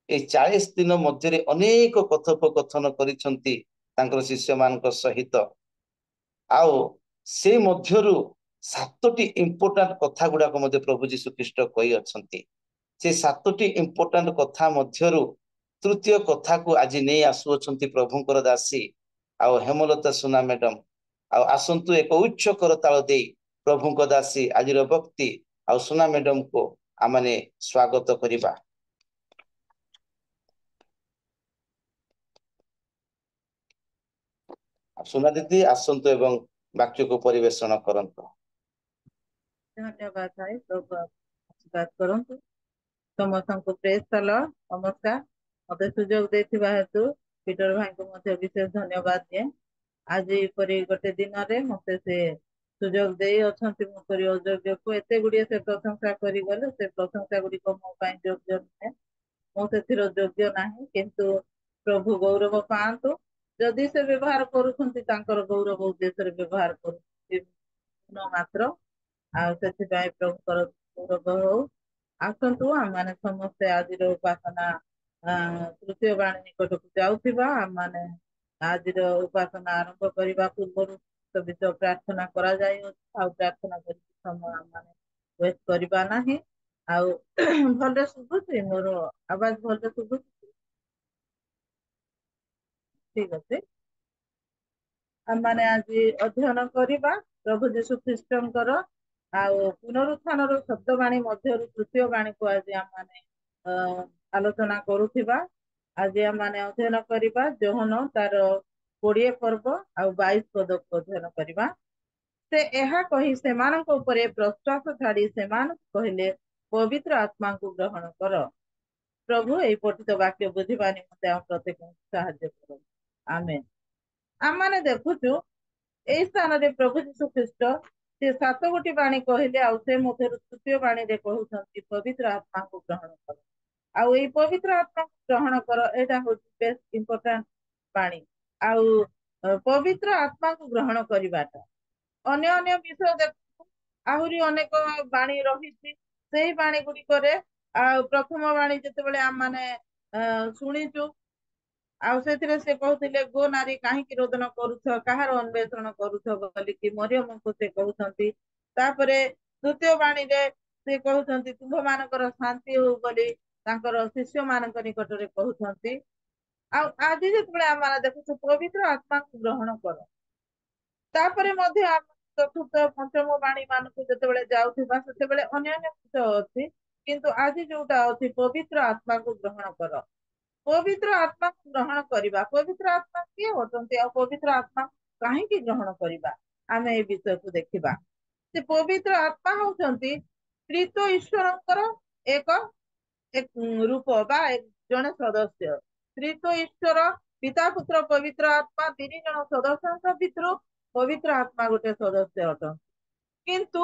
ଏଇ 40 ଦିନ ମଧ୍ୟରେ ଅନେକ କଥୋପକଥନ କରିଛନ୍ତି ତାଙ୍କର ଶିଷ୍ୟ ମାନଙ୍କ ସହିତ। ଆଉ ସେ ମଧ୍ୟରୁ 7ଟି ଇମ୍ପୋର୍ଟାଣ୍ଟ କଥା ଗୁଡାକ ମଧ୍ୟ ପ୍ରଭୁ ଯୀଶୁ ଖ୍ରୀଷ୍ଟ କହି ଅଛନ୍ତି। ସେ 7ଟି ଇମ୍ପୋର୍ଟାଣ୍ଟ କଥା ମଧ୍ୟରୁ ତୃତୀୟ କଥାକୁ ଆଜି ନେଇ ଆସୁଅଛନ୍ତି ପ୍ରଭୁଙ୍କର ଦାସୀ ଆଉ ହେମଲତା ସୁନା ମ୍ୟାଡାମ। ଆଉ ଆସନ୍ତୁ ଏକ ଉଚ୍ଚ କରତାଳ ଦେଇ ପ୍ରଭୁଙ୍କ ଦାସୀ ଆଜିର ଭକ୍ତି ଆଉ ସୁନା ମ୍ୟାଡାମକୁ ଆମମାନେ ସ୍ୱାଗତ କରିବା। ସୁନା ଦିଦି ଆସନ୍ତୁ ଏବଂ ବାକ୍ୟକୁ ପରିବେଷଣ କରନ୍ତୁ। ଧନ୍ୟବାଦ ଭାଇ, ପ୍ରଭୁ ଆଶୀର୍ବାଦ କରନ୍ତୁ ସମସ୍ତଙ୍କୁ। ପ୍ରେଜ ଦ ଲର୍ଡ, ନମସ୍କାର। ମତେ ସୁଯୋଗ ଦେଇଥିବା ହେତୁ ପିଟର ଭାଇଙ୍କୁ ମଧ୍ୟ ବିଶେଷ ଧନ୍ୟବାଦ ଦିଏ। ଆଜି ପରି ଗୋଟେ ଦିନରେ ମତେ ସେ ସୁଯୋଗ ଦେଇ ଅଛନ୍ତି। ମୁଁ କରି ଅଯୋଗ୍ୟକୁ ଏତେ ଗୁଡିଏ ସେ ପ୍ରଶଂସା କରିଗଲେ, ସେ ପ୍ରଶଂସା ଗୁଡିକ ମୋ ପାଇଁ ଯୋଗ୍ୟ ନୁହେଁ, ମୁଁ ସେଥିର ଯୋଗ୍ୟ ନାହିଁ। କିନ୍ତୁ ପ୍ରଭୁ ଗୌରବ ପାଆନ୍ତୁ। ଯଦି ସେ ବ୍ୟବହାର କରୁଛନ୍ତି, ତାଙ୍କର ଗୌରବ ଉଦ୍ଦେଶ୍ୟରେ ବ୍ୟବହାର କରୁଛନ୍ତି ମାତ୍ର, ଆଉ ସେଥିପାଇଁ ପ୍ରଭୁଙ୍କର ଗୌରବ ହଉ। ଆସନ୍ତୁ ଆମମାନେ ସମସ୍ତେ ଆଜିର ଉପାସନା ତୃତୀୟ ବାଣୀ ନିକଟକୁ ଯାଉଥିବା, ଆମମାନେ ଆଜିର ଉପାସନା ଆରମ୍ଭ କରିବା ପୂର୍ବରୁ ସବିତ ପ୍ରାର୍ଥନା କରାଯାଇଅଛି। ଆଉ ପ୍ରାର୍ଥନା କରି ସମୟ ଆମମାନେ ୱେଷ୍ଟ କରିବା ନାହିଁ। ଆଉ ଭଲରେ ଶୁଭୁଛି? ମୋର ଆବାଜ ଭଲରେ ଶୁଭୁଛି? ଠିକ ଅଛି। ଆମମାନେ ଆଜି ଅଧ୍ୟୟନ କରିବା ପ୍ରଭୁ ଯୀଶୁ ଖ୍ରୀଷ୍ଟଙ୍କର ଆଉ ପୁନରୁତ୍ଥାନର ଶବ୍ଦ ବାଣୀ ମଧ୍ୟରୁ ତୃତୀୟ ବାଣୀକୁ ଆଜି ଆମମାନେ ଆଲୋଚନା କରୁଥିବା। ଆଜି ଆମମାନେ ଅଧ୍ୟୟନ କରିବା ଯୋହନ ତାର 20 ପର୍ବ ଆଉ 22 ପଦକୁ ଅଧ୍ୟୟନ କରିବା। ସେ ଏହା କହି ସେମାନଙ୍କ ଉପରେ ପ୍ରଶ୍ୱାସ ଛାଡି ସେମାନଙ୍କୁ କହିଲେ, ପବିତ୍ର ଆତ୍ମାଙ୍କୁ ଗ୍ରହଣ କର। ପ୍ରଭୁ ଏହି ପଠିତ ବାକ୍ୟ ବୁଝିବା ନିମନ୍ତେ ଆମ ପ୍ରତ୍ୟେକଙ୍କୁ ସାହାଯ୍ୟ କରନ୍ତୁ। ଆମେନ୍। ଆମମାନେ ଦେଖୁଛୁ ଏଇ ସ୍ଥାନରେ ପ୍ରଭୁ ଯୀଶୁ ଖ୍ରୀଷ୍ଟ ସେ 7 ବାଣୀ କହିଲେ, ଆଉ ସେ ମଧ୍ୟରୁ ତୃତୀୟ ବାଣୀରେ କହୁଛନ୍ତି ପବିତ୍ର ଆତ୍ମାଙ୍କୁ ଗ୍ରହଣ କର। ଆଉ ଏଇ ପବିତ୍ର ଆତ୍ମାକୁ ଗ୍ରହଣ କର, ଏଇଟା ହଉଛି ବେଷ୍ଟ ଇମ୍ପୋର୍ଟାଣ୍ଟ ବାଣୀ। ଆଉ ପବିତ୍ର ଆତ୍ମାକୁ ଗ୍ରହଣ କରିବାଟା ଅନ୍ୟ ଅନ୍ୟ ବିଷୟ ଦେଖୁ, ଆହୁରି ଅନେକ ବାଣୀ ରହିଛି। ସେଇ ବାଣୀ ଗୁଡିକରେ ଆଉ ପ୍ରଥମ ବାଣୀ ଯେତେବେଳେ ଆମମାନେ ଶୁଣିଛୁ, ଆଉ ସେଥିରେ ସେ କହୁଥିଲେ, ଗୋ ନାରୀ କାହିଁକି ରୋଦନ କରୁଛ, କାହାର ଅନ୍ୱେଷଣ କରୁଛ ବୋଲିକି ମରିୟମଙ୍କୁ ସେ କହୁଛନ୍ତି। ତାପରେ ଦ୍ୱିତୀୟ ବାଣୀରେ ସେ କହୁଛନ୍ତି, ତୁମ୍ଭ ମାନଙ୍କର ଶାନ୍ତି ହଉ ବୋଲି ତାଙ୍କର ଶିଷ୍ୟ ମାନଙ୍କ ନିକଟରେ କହୁଛନ୍ତି। ଆଉ ଆଜି ଯେତେବେଳେ ଆମେ ଦେଖୁଛୁ ପବିତ୍ର ଆତ୍ମାକୁ ଗ୍ରହଣ କର, ତାପରେ ମଧ୍ୟ ଚତୁର୍ଥ ପଞ୍ଚମ ବାଣୀ ମାନଙ୍କୁ ଯେତେବେଳେ ଯାଉଥିବା ସେତେବେଳେ ଅନ୍ୟାନ୍ୟ ବିଷୟ ଅଛି, କିନ୍ତୁ ଆଜି ଯୋଉଟା ଅଛି ପବିତ୍ର ଆତ୍ମାକୁ ଗ୍ରହଣ କର। ପବିତ୍ର ଆତ୍ମାକୁ ଗ୍ରହଣ କରିବା। ପବିତ୍ର ଆତ୍ମା କିଏ ଅଟନ୍ତି ଆଉ ପବିତ୍ର ଆତ୍ମା କାହିଁକି ଗ୍ରହଣ କରିବା, ଆମେ ଏ ବିଷୟକୁ ଦେଖିବା। ସେ ପବିତ୍ର ଆତ୍ମା ହଉଛନ୍ତି ତ୍ରିତ୍ୱ ଈଶ୍ୱରଙ୍କର ଏକ ରୂପ ବା ଜଣେ ସଦସ୍ୟ। ତ୍ରିତ୍ୱ ଈଶ୍ୱର ପିତା ପୁତ୍ର ପବିତ୍ର ଆତ୍ମା 3 ଜଣ ସଦସ୍ୟଙ୍କ ଭିତରୁ ପବିତ୍ର ଆତ୍ମା ଗୋଟେ ସଦସ୍ୟ ଅଟନ୍ତି। କିନ୍ତୁ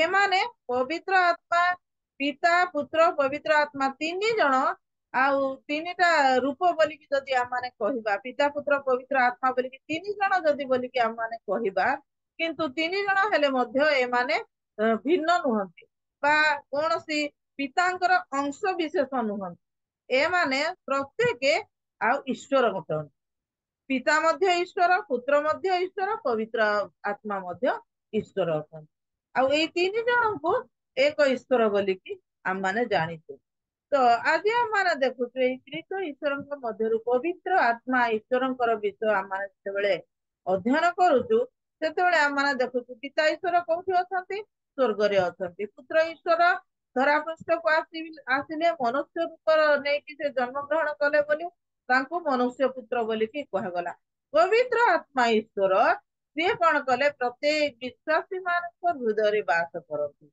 ଏମାନେ ପବିତ୍ର ଆତ୍ମା ପିତା ପୁତ୍ର ପବିତ୍ର ଆତ୍ମା 3 ଜଣ ଆଉ 3ଟା ରୂପ ବୋଲିକି ଯଦି ଆମମାନେ କହିବା, ପିତା ପୁତ୍ର ପବିତ୍ର ଆତ୍ମା ବୋଲିକି 3 ଜଣ ଯଦି ବୋଲିକି ଆମମାନେ କହିବା, କିନ୍ତୁ 3 ଜଣ ହେଲେ ମଧ୍ୟ ଏମାନେ ଭିନ୍ନ ନୁହନ୍ତି ବା କୌଣସି ପିତାଙ୍କର ଅଂଶ ବିଶେଷ ନୁହନ୍ତି। ଏମାନେ ପ୍ରତ୍ୟେକ ଆଉ ଈଶ୍ୱର ଅଟନ୍ତି। ପିତା ମଧ୍ୟ ଈଶ୍ୱର, ପୁତ୍ର ମଧ୍ୟ ଈଶ୍ୱର, ପବିତ୍ର ଆତ୍ମା ମଧ୍ୟ ଈଶ୍ୱର ଅଟନ୍ତି। ଆଉ ଏଇ 3 ଜଣଙ୍କୁ ଏକ ଈଶ୍ୱର ବୋଲିକି ଆମମାନେ ଜାଣିଛୁ। ତ ଆଜି ଆମମାନେ ଦେଖୁଛୁ ଏଇ ତ୍ରିତ୍ୱ ଈଶ୍ୱରଙ୍କ ମଧ୍ୟରୁ ପବିତ୍ର ଆତ୍ମା ଈଶ୍ୱରଙ୍କର ବିଷୟ ଆମମାନେ ଯେତେବେଳେ ଅଧ୍ୟୟନ କରୁଛୁ, ସେତେବେଳେ ଆମମାନେ ଦେଖୁଛୁ ପିତା ଈଶ୍ୱର କୋଉଠି ଅଛନ୍ତି? ସ୍ୱର୍ଗରେ ଅଛନ୍ତି। ପୁତ୍ର ଈଶ୍ୱର ଧରା ପୃଷ୍ଠକୁ ଆସିଲେ ମନୁଷ୍ୟ ରୂପ ନେଇକି ସେ ଜନ୍ମଗ୍ରହଣ କଲେ ବୋଲି ତାଙ୍କୁ ମନୁଷ୍ୟ ପୁତ୍ର ବୋଲିକି କୁହାଗଲା। ପବିତ୍ର ଆତ୍ମା ଈଶ୍ୱର ସିଏ କଣ କଲେ? ପ୍ରତ୍ୟେକ ବିଶ୍ୱାସୀ ମାନଙ୍କ ହୃଦୟରେ ବାସ କରନ୍ତି।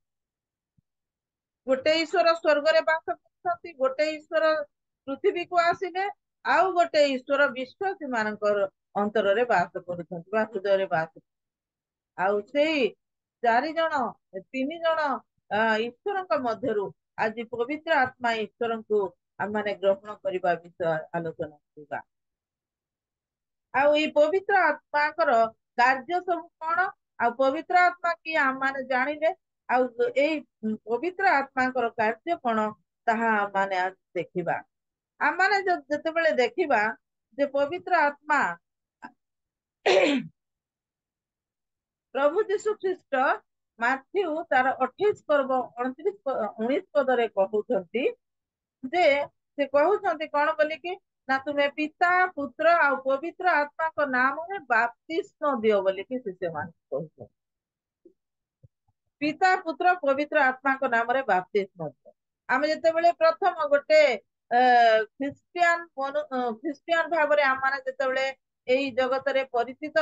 ଗୋଟେ ଈଶ୍ୱର ସ୍ୱର୍ଗରେ ବାସ କରୁଛନ୍ତି, ଗୋଟେ ଈଶ୍ୱର ପୃଥିବୀକୁ ଆସିଲେ, ଆଉ ଗୋଟେ ଈଶ୍ୱର ବିଶ୍ୱାସୀ ମାନଙ୍କର ଅନ୍ତରରେ ବାସ କରୁଛନ୍ତି ବା ହୃଦୟରେ ବାସ କରୁଛନ୍ତି। ଆଉ ସେଇ 3 ଜଣ ଈଶ୍ୱରଙ୍କ ମଧ୍ୟରୁ ଆଜି ପବିତ୍ର ଆତ୍ମା ଈଶ୍ୱରଙ୍କୁ ଆମମାନେ ଗ୍ରହଣ କରିବା ବିଷୟ ଆଲୋଚନା କରିବା। ଆଉ ଏଇ ପବିତ୍ର ଆତ୍ମାଙ୍କର କାର୍ଯ୍ୟ ସବୁ କଣ, ଆଉ ପବିତ୍ର ଆତ୍ମା କିଏ ଆମମାନେ ଜାଣିଲେ, ଆଉ ଏଇ ପବିତ୍ର ଆତ୍ମାଙ୍କର କାର୍ଯ୍ୟ କଣ, ତାହା ଆମମାନେ ଆଜି ଦେଖିବା। ଆମମାନେ ଯେତେବେଳେ ଦେଖିବା ଯେ ପବିତ୍ର ଆତ୍ମା ପ୍ରଭୁ ଯୀଶୁ ଖ୍ରୀଷ୍ଟ ମାଥ୍ୟୁ ତାର 28 ପର୍ବ 19 ପଦରେ କହୁଛନ୍ତି ଯେ ସେ କହୁଛନ୍ତି କଣ ବୋଲିକି ନା ତୁମେ ପିତା ପୁତ୍ର ଆଉ ପବିତ୍ର ଆତ୍ମାଙ୍କ ନାମରେ ବାପ୍ତିସ୍ମ ଦିଅ ବୋଲିକି ଶିଷ୍ୟମାନଙ୍କୁ କହୁଛନ୍ତି। ପିତା ପୁତ୍ର ପବିତ୍ର ଆତ୍ମାଙ୍କ ନାମରେ ବାପ୍ତିସ୍ମ ଦିଅ। ଆମେ ଯେତେବେଳେ ପ୍ରଥମ ଗୋଟେ ଖ୍ରୀଷ୍ଟିଆନ ଭାବରେ ଆମମାନେ ଯେତେବେଳେ ଏଇ ଜଗତରେ ପରିଚିତ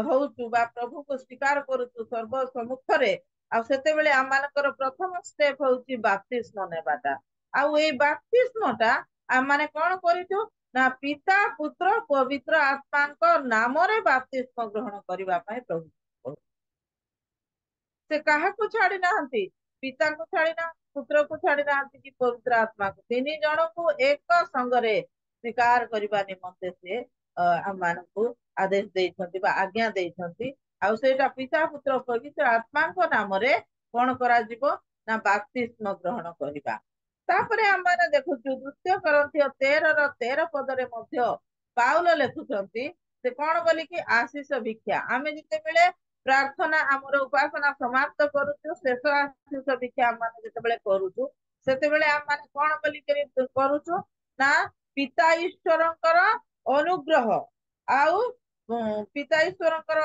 ହଉଛୁ ବା ପ୍ରଭୁକୁ ସ୍ୱୀକାର କରୁଛୁ ସର୍ବ ସମ୍ମୁଖରେ, ଆଉ ସେତେବେଳେ ଆମମାନଙ୍କର ପ୍ରଥମ ଷ୍ଟେପ ହଉଛି ବାପ୍ତିସ୍ମ ନେବାଟା। ଆଉ ଏଇ ବାପ୍ତିସ୍ମଟା ଆମମାନେ କଣ କରିଛୁ ନା ପିତା ପୁତ୍ର ପବିତ୍ର ଆତ୍ମାଙ୍କ ନାମରେ ବାପ୍ତିସ୍ମ ଗ୍ରହଣ କରିବା ପାଇଁ ପ୍ରଭୁ ସେ କାହାକୁ ଛାଡି ନାହାନ୍ତି? ପିତାଙ୍କୁ ଛାଡି ନାହାନ୍ତି, ପୁତ୍ରକୁ ଛାଡି ନାହାନ୍ତି କି ପବିତ୍ର ଆତ୍ମାକୁ। 3 ଜଣଙ୍କୁ ଏକ ସଙ୍ଗରେ ସ୍ୱୀକାର କରିବା ନିମନ୍ତେ ସେ ଆମମାନଙ୍କୁ ଆଦେଶ ଦେଇଛନ୍ତି ବା ଆଜ୍ଞା ଦେଇଛନ୍ତି। ଆଉ ସେଇଟା ପିତା ପୁତ୍ର ପବିତ୍ର ଆତ୍ମାଙ୍କ ନାମରେ କଣ କରାଯିବ ନା ବାପ୍ତିସ୍ମ ଗ୍ରହଣ କରିବା। ତାପରେ ଆମମାନେ ଦେଖୁଛୁ 2 Corinthians 13 ପଦରେ ମଧ୍ୟ ପାଉଲ ଲେଖୁଛନ୍ତି ସେ କଣ ବୋଲିକି ଆଶିଷ ଭିକ୍ଷା। ଆମେ ଯେତେବେଳେ ପ୍ରାର୍ଥନା ଆମର ଉପାସନା ସମାପ୍ତ କରୁଛୁ, ଶେଷ ଆଶିଷ ଭିକ୍ଷା ଆମେ ଯେତେବେଳେ କରୁଛୁ, ସେତେବେଳେ ଆମେ କଣ ବୋଲିକି କରୁଛୁ ନା ପିତା ଈଶ୍ୱରଙ୍କର ଅନୁଗ୍ରହ ଆଉ ପିତା ଈଶ୍ୱରଙ୍କର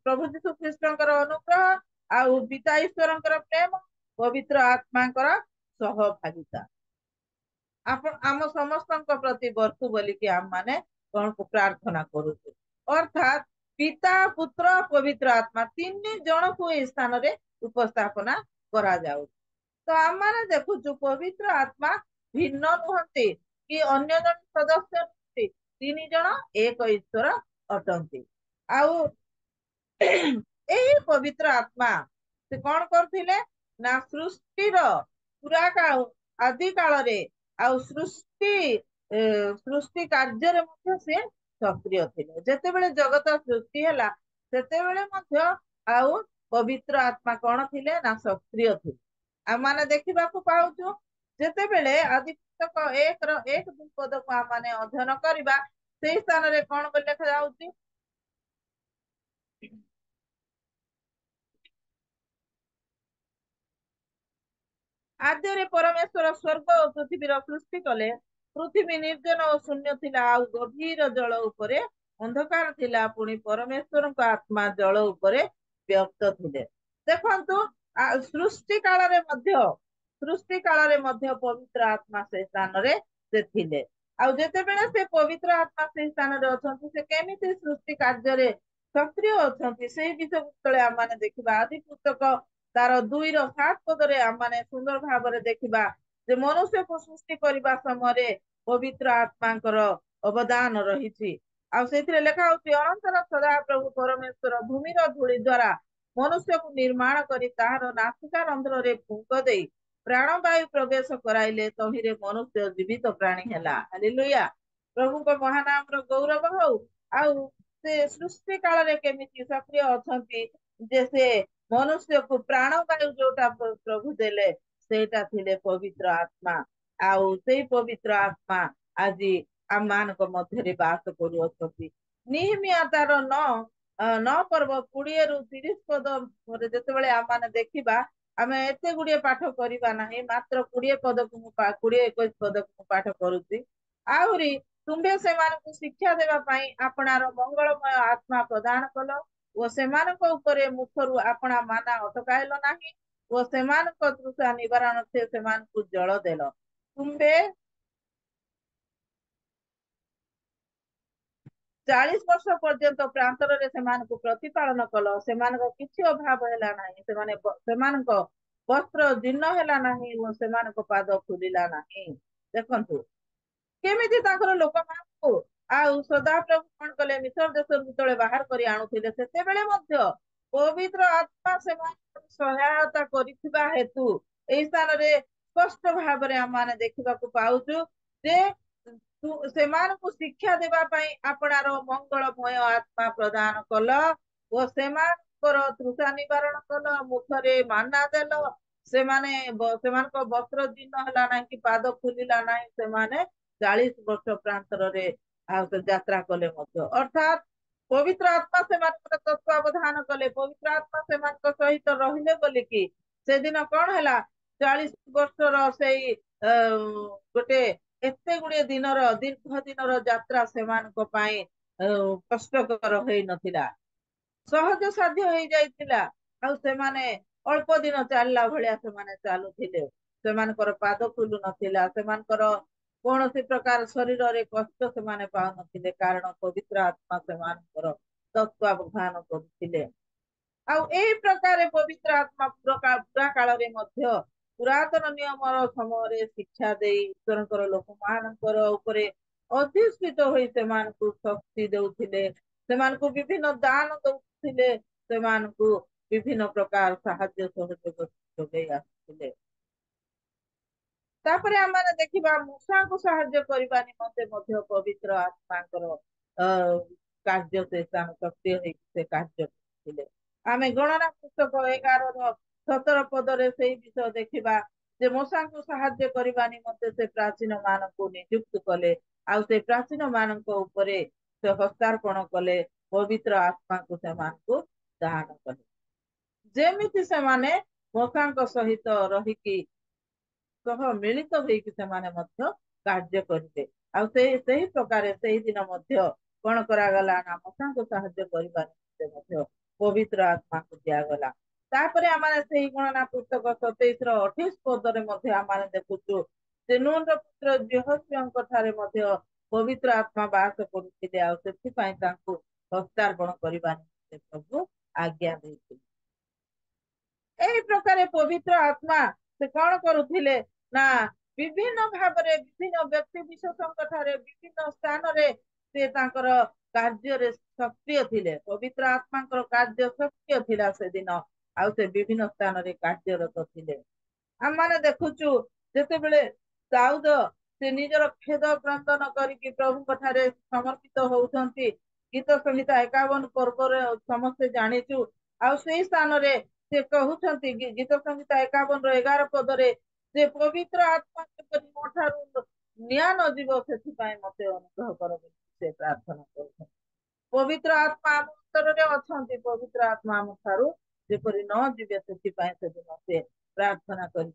ପ୍ରଭୁ ଯୀଶୁ ଖ୍ରୀଷ୍ଟଙ୍କର ଅନୁଗ୍ରହ ଆଉ ପିତା ଈଶ୍ୱରଙ୍କର ପ୍ରେମ ପବିତ୍ର ଆତ୍ମାଙ୍କର ସହଭାଗିତା ଆମ ସମସ୍ତଙ୍କ ପ୍ରତି ବର୍ଷୁ ବୋଲିକି ଆମମାନେ କଣ ପ୍ରାର୍ଥନା କରୁଛୁ। ଅର୍ଥାତ୍ ପିତା ପୁତ୍ର ପବିତ୍ର ଆତ୍ମା 3 ଜଣକୁ ଏଇ ସ୍ଥାନରେ ଉପସ୍ଥାପନା କରାଯାଉଛି। ତ ଆମମାନେ ଦେଖୁଛୁ ପବିତ୍ର ଆତ୍ମା ଭିନ୍ନ ନୁହନ୍ତି କି ଅନ୍ୟ ଜଣେ ସଦସ୍ୟ ନୁହନ୍ତି, 3 ଜଣ ଏକ ଈଶ୍ୱର ଅଟନ୍ତି। ଆଉ ଏହି ପବିତ୍ର ଆତ୍ମା ସେ କଣ କରୁଥିଲେ ନା ସୃଷ୍ଟିର ପୁରା ଆଦି କାଳରେ ଆଉ ସୃଷ୍ଟି କାର୍ଯ୍ୟରେ ମଧ୍ୟ ସେ ସକ୍ରିୟ ଥିଲେ। ଯେତେବେଳେ ଜଗତ ସୃଷ୍ଟି ହେଲା ସେତେବେଳେ ମଧ୍ୟ ଆଉ ପବିତ୍ର ଆତ୍ମା କଣ ଥିଲେ ନା ସକ୍ରିୟ ଥିଲେ। ଆମମାନେ ଦେଖିବାକୁ ପାଉଛୁ ଯେତେବେଳେ ଆଦି ପୁସ୍ତକ 1:1-2 ପଦକୁ ଆମମାନେ ଅଧ୍ୟୟନ କରିବା, ସେଇ ସ୍ଥାନରେ କଣ ବୋଲି ଲେଖାଯାଉଛି ଆଦ୍ୟରେ ପରମେଶ୍ୱର ସ୍ୱର୍ଗ ଓ ପୃଥିବୀର ସୃଷ୍ଟି କଲେ। ପୃଥିବୀ ନିର୍ଜନ ଓ ଶୂନ୍ୟ ଥିଲା, ଆଉ ଗଭୀର ଜଳ ଉପରେ ଅନ୍ଧକାର ଥିଲା। ପୁଣି ପରମେଶ୍ୱରଙ୍କ ଆତ୍ମା ଜଳ ଉପରେ ବ୍ୟସ୍ତ ଥିଲେ। ଦେଖନ୍ତୁ ସୃଷ୍ଟି କାଳରେ ମଧ୍ୟ ପବିତ୍ର ଆତ୍ମା ସେ ସ୍ଥାନରେ ସେ ଥିଲେ। ଆଉ ଯେତେବେଳେ ସେ ପବିତ୍ର ଆତ୍ମା ସେଇ ସ୍ଥାନରେ ଅଛନ୍ତି, ସେ କେମିତି ସୃଷ୍ଟି କାର୍ଯ୍ୟରେ ସକ୍ରିୟ ଅଛନ୍ତି ସେଇ ବିଷୟ ଯେତେବେଳେ ଆମମାନେ ଦେଖିବା, ଆଦି ପୁସ୍ତକ ତାର 2:7 ପଦରେ ଆମମାନେ ସୁନ୍ଦର ଭାବରେ ଦେଖିବା ଯେ ମନୁଷ୍ୟକୁ ସୃଷ୍ଟି କରିବା ସମୟରେ ପବିତ୍ର ଆତ୍ମାଙ୍କର ଅବଦାନ ରହିଛି। ଆଉ ସେଥିରେ ଲେଖା ହଉଛି, ଅନନ୍ତର ସଦାପ୍ରଭୁ ପରମେଶ୍ୱର ଭୂମିର ଧୂଳି ଦ୍ଵାରା ମନୁଷ୍ୟକୁ ନିର୍ମାଣ କରି ତାହାର ନାସିକା ରନ୍ଧ୍ରରେ ଫୁଙ୍କ ଦେଇ ପ୍ରାଣବାୟୁ ପ୍ରବେଶ କରାଇଲେ, ତହିଁରେ ମନୁଷ୍ୟ ଜୀବିତ ପ୍ରାଣୀ ହେଲା। ହାଲେଲୁୟା, ପ୍ରଭୁଙ୍କ ମହାନାମର ଗୌରବ ହଉ। ଆଉ ସେ ସୃଷ୍ଟି କାଳରେ କେମିତି ସକ୍ରିୟ ଅଛନ୍ତି ଯେ ସେ ମନୁଷ୍ୟକୁ ପ୍ରାଣବାୟୁ ଯୋଉଟା ପ୍ରଭୁ ଦେଲେ ସେଇଟା ଥିଲେ ପବିତ୍ର ଆତ୍ମା। ଆଉ ସେଇ ପବିତ୍ର ଆତ୍ମା ଆଜି ଆମମାନଙ୍କ ମଧ୍ୟରେ ବାସ କରୁଅଛନ୍ତି। ନିହମିଆ ତାର 9 ପର୍ବ 20-30 ପଦ ଯେତେବେଳେ ଆମମାନେ ଦେଖିବା, ଆମେ ଏତେ ଗୁଡିଏ ପାଠ କରିବା ନାହିଁ, ମାତ୍ର 20-21 ପଦକୁ ମୁଁ ପାଠ କରୁଛି। ଆହୁରି ତୁମ୍ଭେ ସେମାନଙ୍କୁ ଶିକ୍ଷା ଦେବା ପାଇଁ ଆପଣାର ମଙ୍ଗଳମୟ ଆତ୍ମା ପ୍ରଦାନ କଲ ଓ ସେମାନଙ୍କ ଉପରେ ମୁଖରୁ ଆପଣା ମାନା ଅଟକାଇଲ ନାହିଁ ଓ ସେମାନଙ୍କ ତୃଷା ନିବାରଣାର୍ଥେ ସେମାନଙ୍କୁ ଜଳ ଦେଲ। ତୁମ୍ଭେ 40 ବର୍ଷ ପର୍ଯ୍ୟନ୍ତ ପ୍ରାନ୍ତରରେ ସେମାନଙ୍କୁ ପ୍ରତିପାଳନ କଲ, ସେମାନଙ୍କ କିଛି ଅଭାବ ହେଲା ନାହିଁ, ସେମାନଙ୍କ ବସ୍ତ୍ର ଜୀର୍ଣ୍ଣ ହେଲା ନାହିଁ ଓ ସେମାନଙ୍କ ପାଦ ଫୁଲିଲା ନାହିଁ। ଦେଖନ୍ତୁ କେମିତି ତାଙ୍କର ଲୋକମାନଙ୍କୁ ଆଉ ସଦାପ୍ରଭୁ କଣ କଲେ, ମିଶର ଦେଶରୁ ଯେତେବେଳେ ବାହାର କରି ଆଣୁଥିଲେ ସେତେବେଳେ ମଧ୍ୟ ପବିତ୍ର ଆତ୍ମା ସେମାନଙ୍କୁ ସହାୟତା କରିଥିବା ହେତୁ ଏଇ ସ୍ଥାନରେ ସ୍ପଷ୍ଟ ଭାବରେ ଆମମାନେ ଦେଖିବାକୁ ପାଉଛୁ ଯେ ସେମାନଙ୍କୁ ଶିକ୍ଷା ଦେବା ପାଇଁ ଆପଣାର ମଙ୍ଗଳମୟ ଆତ୍ମା ପ୍ରଦାନ କଲ ଓ ସେମାନଙ୍କର ତୃଷା ନିବାରଣ କଲ, ମୁଖରେ ମାନା ଦେଲ, ସେମାନଙ୍କ ବସ୍ତ୍ର ଜୀର୍ଣ୍ଣ ହେଲା ନାହିଁ କି ପାଦ ଫୁଲିଲା ନାହିଁ। ସେମାନେ 40 ବର୍ଷ ପ୍ରାନ୍ତରରେ ଆଉ ଯାତ୍ରା କଲେ ମଧ୍ୟ, ଅର୍ଥାତ୍ ପବିତ୍ର ଆତ୍ମା ସେମାନଙ୍କର ତତ୍ତ୍ୱାବଧାନ କଲେ, ପବିତ୍ର ଆତ୍ମା ସେମାନଙ୍କ ସହିତ ରହିଲେ ବୋଲିକି ସେଦିନ କଣ ହେଲା, 40 ବର୍ଷର ସେଇ ଗୋଟେ ଏତେ ଗୁଡିଏ ଦୀର୍ଘ ଦିନର ଯାତ୍ରା ସେମାନଙ୍କ ପାଇଁ କଷ୍ଟକର ହେଇନଥିଲା, ସହଜ ସାଧ୍ୟ ହେଇଯାଇଥିଲା। ଆଉ ସେମାନେ ଅଳ୍ପ ଦିନ ଚାଲିଲା ଭଳିଆ ସେମାନେ ଚାଲୁଥିଲେ, ସେମାନଙ୍କର ପାଦ ଫୁଲୁ ନଥିଲା, ସେମାନଙ୍କର କୌଣସି ପ୍ରକାର ଶରୀରରେ କଷ୍ଟ ସେମାନେ ପାଉନଥିଲେ, କାରଣ ପବିତ୍ର ଆତ୍ମା ସେମାନଙ୍କର ତତ୍ତ୍ୱାବଧାନ କରୁଥିଲେ। ଆଉ ଏଇ ପ୍ରକାର ପବିତ୍ର ଆତ୍ମା ପୁରା କାଳରେ ମଧ୍ୟ ପୁରାତନ ନିୟମର ସମୟରେ ଶିକ୍ଷା ଦେଇ ଈଶ୍ୱରଙ୍କର ଲୋକମାନଙ୍କର ଉପରେ ଅଧିଷ୍ଠିତ ହୋଇ ସେମାନଙ୍କୁ ଶକ୍ତି ଦେଉଥିଲେ, ସେମାନଙ୍କୁ ବିଭିନ୍ନ ଦାନ ଦଉଥିଲେ, ସେମାନଙ୍କୁ ବିଭିନ୍ନ ପ୍ରକାର ସାହାଯ୍ୟ ସହଯୋଗ ଯୋଗେଇ ଆସୁଥିଲେ। ତାପରେ ଆମେ ଦେଖିବା ମୂଷାଙ୍କୁ ସାହାଯ୍ୟ କରିବା ନିମନ୍ତେ ମଧ୍ୟ ପବିତ୍ର ଆତ୍ମାଙ୍କର କାର୍ଯ୍ୟ ସେ ସକ୍ରିୟ ହେଇକି ସେ କାର୍ଯ୍ୟ କରିଥିଲେ। ଆମେ ଗଣନା ପୁସ୍ତକ 11-17 ପଦରେ ସେଇ ବିଷୟ ଦେଖିବା ଯେ ମୂଷାଙ୍କୁ ସାହାଯ୍ୟ କରିବା ନିମନ୍ତେ ସେ ପ୍ରାଚୀନ ମାନଙ୍କୁ ନିଯୁକ୍ତ କଲେ, ଆଉ ସେ ପ୍ରାଚୀନ ମାନଙ୍କ ଉପରେ ସେ ହସ୍ତାର୍ପଣ କଲେ, ପବିତ୍ର ଆତ୍ମାକୁ ସେମାନଙ୍କୁ ଦାନ କଲେ, ଯେମିତି ସେମାନେ ମୂଷାଙ୍କ ସହିତ ରହିକି ମିଳିତ ହେଇକି ସେମାନେ ମଧ୍ୟ କାର୍ଯ୍ୟ କରିବେ। ଆଉ ସେହି ପ୍ରକାରେ ସେଇ ଦିନ ମଧ୍ୟ କଣ କରାଗଲା ନା ମୂଷାଙ୍କୁ ସାହାଯ୍ୟ କରିବା ନିମନ୍ତେ ମଧ୍ୟ ପବିତ୍ର ଆତ୍ମାକୁ ଦିଆଗଲା। ତାପରେ ଆମେ ସେଇ ଗଣନା ପୁସ୍ତକ 27-28 ପଦରେ ମଧ୍ୟ ଆମେ ଦେଖୁଛୁ ଯେ ନୂନର ପୁତ୍ର ଯେହୋଶୁଆଙ୍କ ଠାରେ ମଧ୍ୟ ପବିତ୍ର ଆତ୍ମା ବାସ କରୁଥିଲେ, ଆଉ ସେଥିପାଇଁ ତାଙ୍କୁ ହସ୍ତାର୍ପଣ କରିବା ନିମନ୍ତେ ପ୍ରଭୁ ଆଜ୍ଞା ଦେଇଥିଲେ। ଏହି ପ୍ରକାର ପବିତ୍ର ଆତ୍ମା ସେ କଣ କରୁଥିଲେ ନା ବିଭିନ୍ନ ଭାବରେ ବିଭିନ୍ନ ବ୍ୟକ୍ତି ବିଶେଷଙ୍କ ଠାରେ ବିଭିନ୍ନ ସ୍ଥାନରେ ସେ ତାଙ୍କର କାର୍ଯ୍ୟରେ ସକ୍ରିୟ ଥିଲେ। ପବିତ୍ର ଆତ୍ମାଙ୍କର କାର୍ଯ୍ୟ ସକ୍ରିୟ ଥିଲା ସେଦିନ, ଆଉ ସେ ବିଭିନ୍ନ ସ୍ଥାନରେ କାର୍ଯ୍ୟରତ ଥିଲେ। ଆମମାନେ ଦେଖୁଛୁ ଯେତେବେଳେ ଦାଉଦ ସେ ନିଜର ଖେଦ କ୍ରନ୍ଦନ କରିକି ପ୍ରଭୁଙ୍କ ଠାରେ ସମର୍ପିତ ହଉଛନ୍ତି, ଗୀତ ସଂହିତା 51 ପର୍ବରେ ସମସ୍ତେ ଜାଣିଛୁ। ଆଉ ସେଇ ସ୍ଥାନରେ ସେ କହୁଛନ୍ତି ଗୀତ ସଂହିତା 51-11 ପଦରେ ଯେ ପବିତ୍ର ଆତ୍ମା ଯେପରି ମୋ ଠାରୁ ନିଆଁ ନ ଯିବ ସେଥିପାଇଁ ମତେ ଅନୁଗ୍ରହ କର ବୋଲି ସେ ପ୍ରାର୍ଥନା କରୁଛନ୍ତି। ପବିତ୍ର ଆତ୍ମା ଆମ ଅନ୍ତରରେ ଅଛନ୍ତି, ପବିତ୍ର ଆତ୍ମା ଆମ ଠାରୁ ଯେପରି ନ ଯିବେ ସେଥିପାଇଁ ସେଦିନ ସେ ପ୍ରାର୍ଥନା କରି।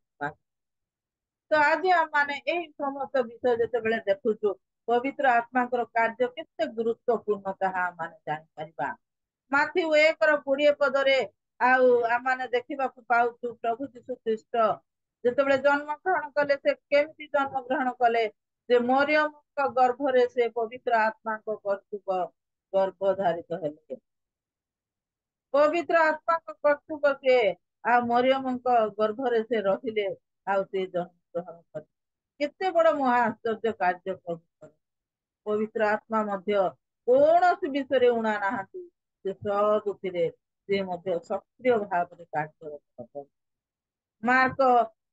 ତ ଆଜି ଆମମାନେ ଏହି ସମସ୍ତ ବିଷୟ ଯେତେବେଳେ ଦେଖୁଛୁ, ପବିତ୍ର ଆତ୍ମାଙ୍କର କାର୍ଯ୍ୟ କେତେ ଗୁରୁତ୍ୱପୂର୍ଣ୍ଣ ତାହା ଆମେ ଜାଣିପାରିବା। ମାଥ୍ୟୁ 1:20 ପଦରେ ଆଉ ଆମମାନେ ଦେଖିବାକୁ ପାଉଛୁ ପ୍ରଭୁ ଯୀଶୁ ଖ୍ରୀଷ୍ଟ ଯେତେବେଳେ ଜନ୍ମ ଗ୍ରହଣ କଲେ ସେ କେମିତି ଜନ୍ମ ଗ୍ରହଣ କଲେ ଯେ ମରିୟମଙ୍କ ଗର୍ଭରେ ସେ ପବିତ୍ର ଆତ୍ମାଙ୍କ କର୍ତ୍ତୃକ ଗର୍ଭଧାରିତ ହେଲେ। ପବିତ୍ର ଆତ୍ମାଙ୍କ କର୍ତ୍ତୃକ ସେ ଆଉ ମରିୟମଙ୍କ ଗର୍ଭରେ ସେ ରହିଲେ ଆଉ ସେ ଜନ୍ମ ଗ୍ରହଣ କଲେ। କେତେ ବଡ ମହା ଆଶ୍ଚର୍ଯ୍ୟ କାର୍ଯ୍ୟ ପ୍ରଭୁଙ୍କର। ପବିତ୍ର ଆତ୍ମା ମଧ୍ୟ କୌଣସି ବିଷୟରେ ଉଣା ନାହାନ୍ତି। ସେ ସବୁଥିରେ ସେ ମଧ୍ୟ ସକ୍ରିୟ ଭାବରେ କାର୍ଯ୍ୟରତ। ମାର୍କ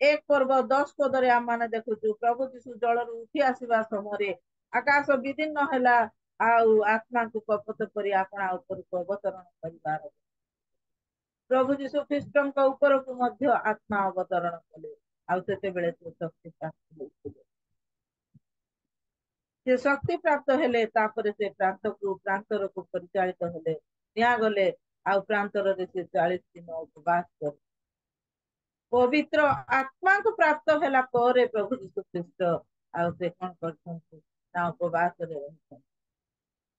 1:10 ଆମମାନେ ଦେଖୁଛୁ ପ୍ରଭୁ ଯୀଶୁ ଜଳରୁ ଉଠି ଆସିବା ସମୟରେ ଆକାଶ ବିଦୀର୍ଣ୍ଣ ହେଲା ଆଉ ଆତ୍ମାଙ୍କୁ କପୋତ କରି ଆପଣା ଉପରକୁ ଅବତରଣ କରିବାର। ପ୍ରଭୁ ଯୀଶୁ ଖ୍ରୀଷ୍ଟଙ୍କ ଉପରକୁ ମଧ୍ୟ ଆତ୍ମା ଅବତରଣ କଲେ ଆଉ ସେତେବେଳେ ସେ ଶକ୍ତି ପ୍ରାପ୍ତ ହୋଇଥିଲେ। ସେ ଶକ୍ତି ପ୍ରାପ୍ତ ହେଲେ ତାପରେ ସେ ପ୍ରାନ୍ତରକୁ ପରିଚାଳିତ ହେଲେ ନିଆଗଲେ ଆଉ ପ୍ରାନ୍ତରରେ ସେ 40 ଦିନ ଉପବାସ କଲେ। ପବିତ୍ର ଆତ୍ମାକୁ ପ୍ରାପ୍ତ ହେଲା ପରେ ପ୍ରଭୁ ଯୀଶୁ ଖ୍ରୀଷ୍ଟ ଆଉ ସେ କଣ କରିଛନ୍ତି ନା ଉପବାସରେ ରହିଛନ୍ତି।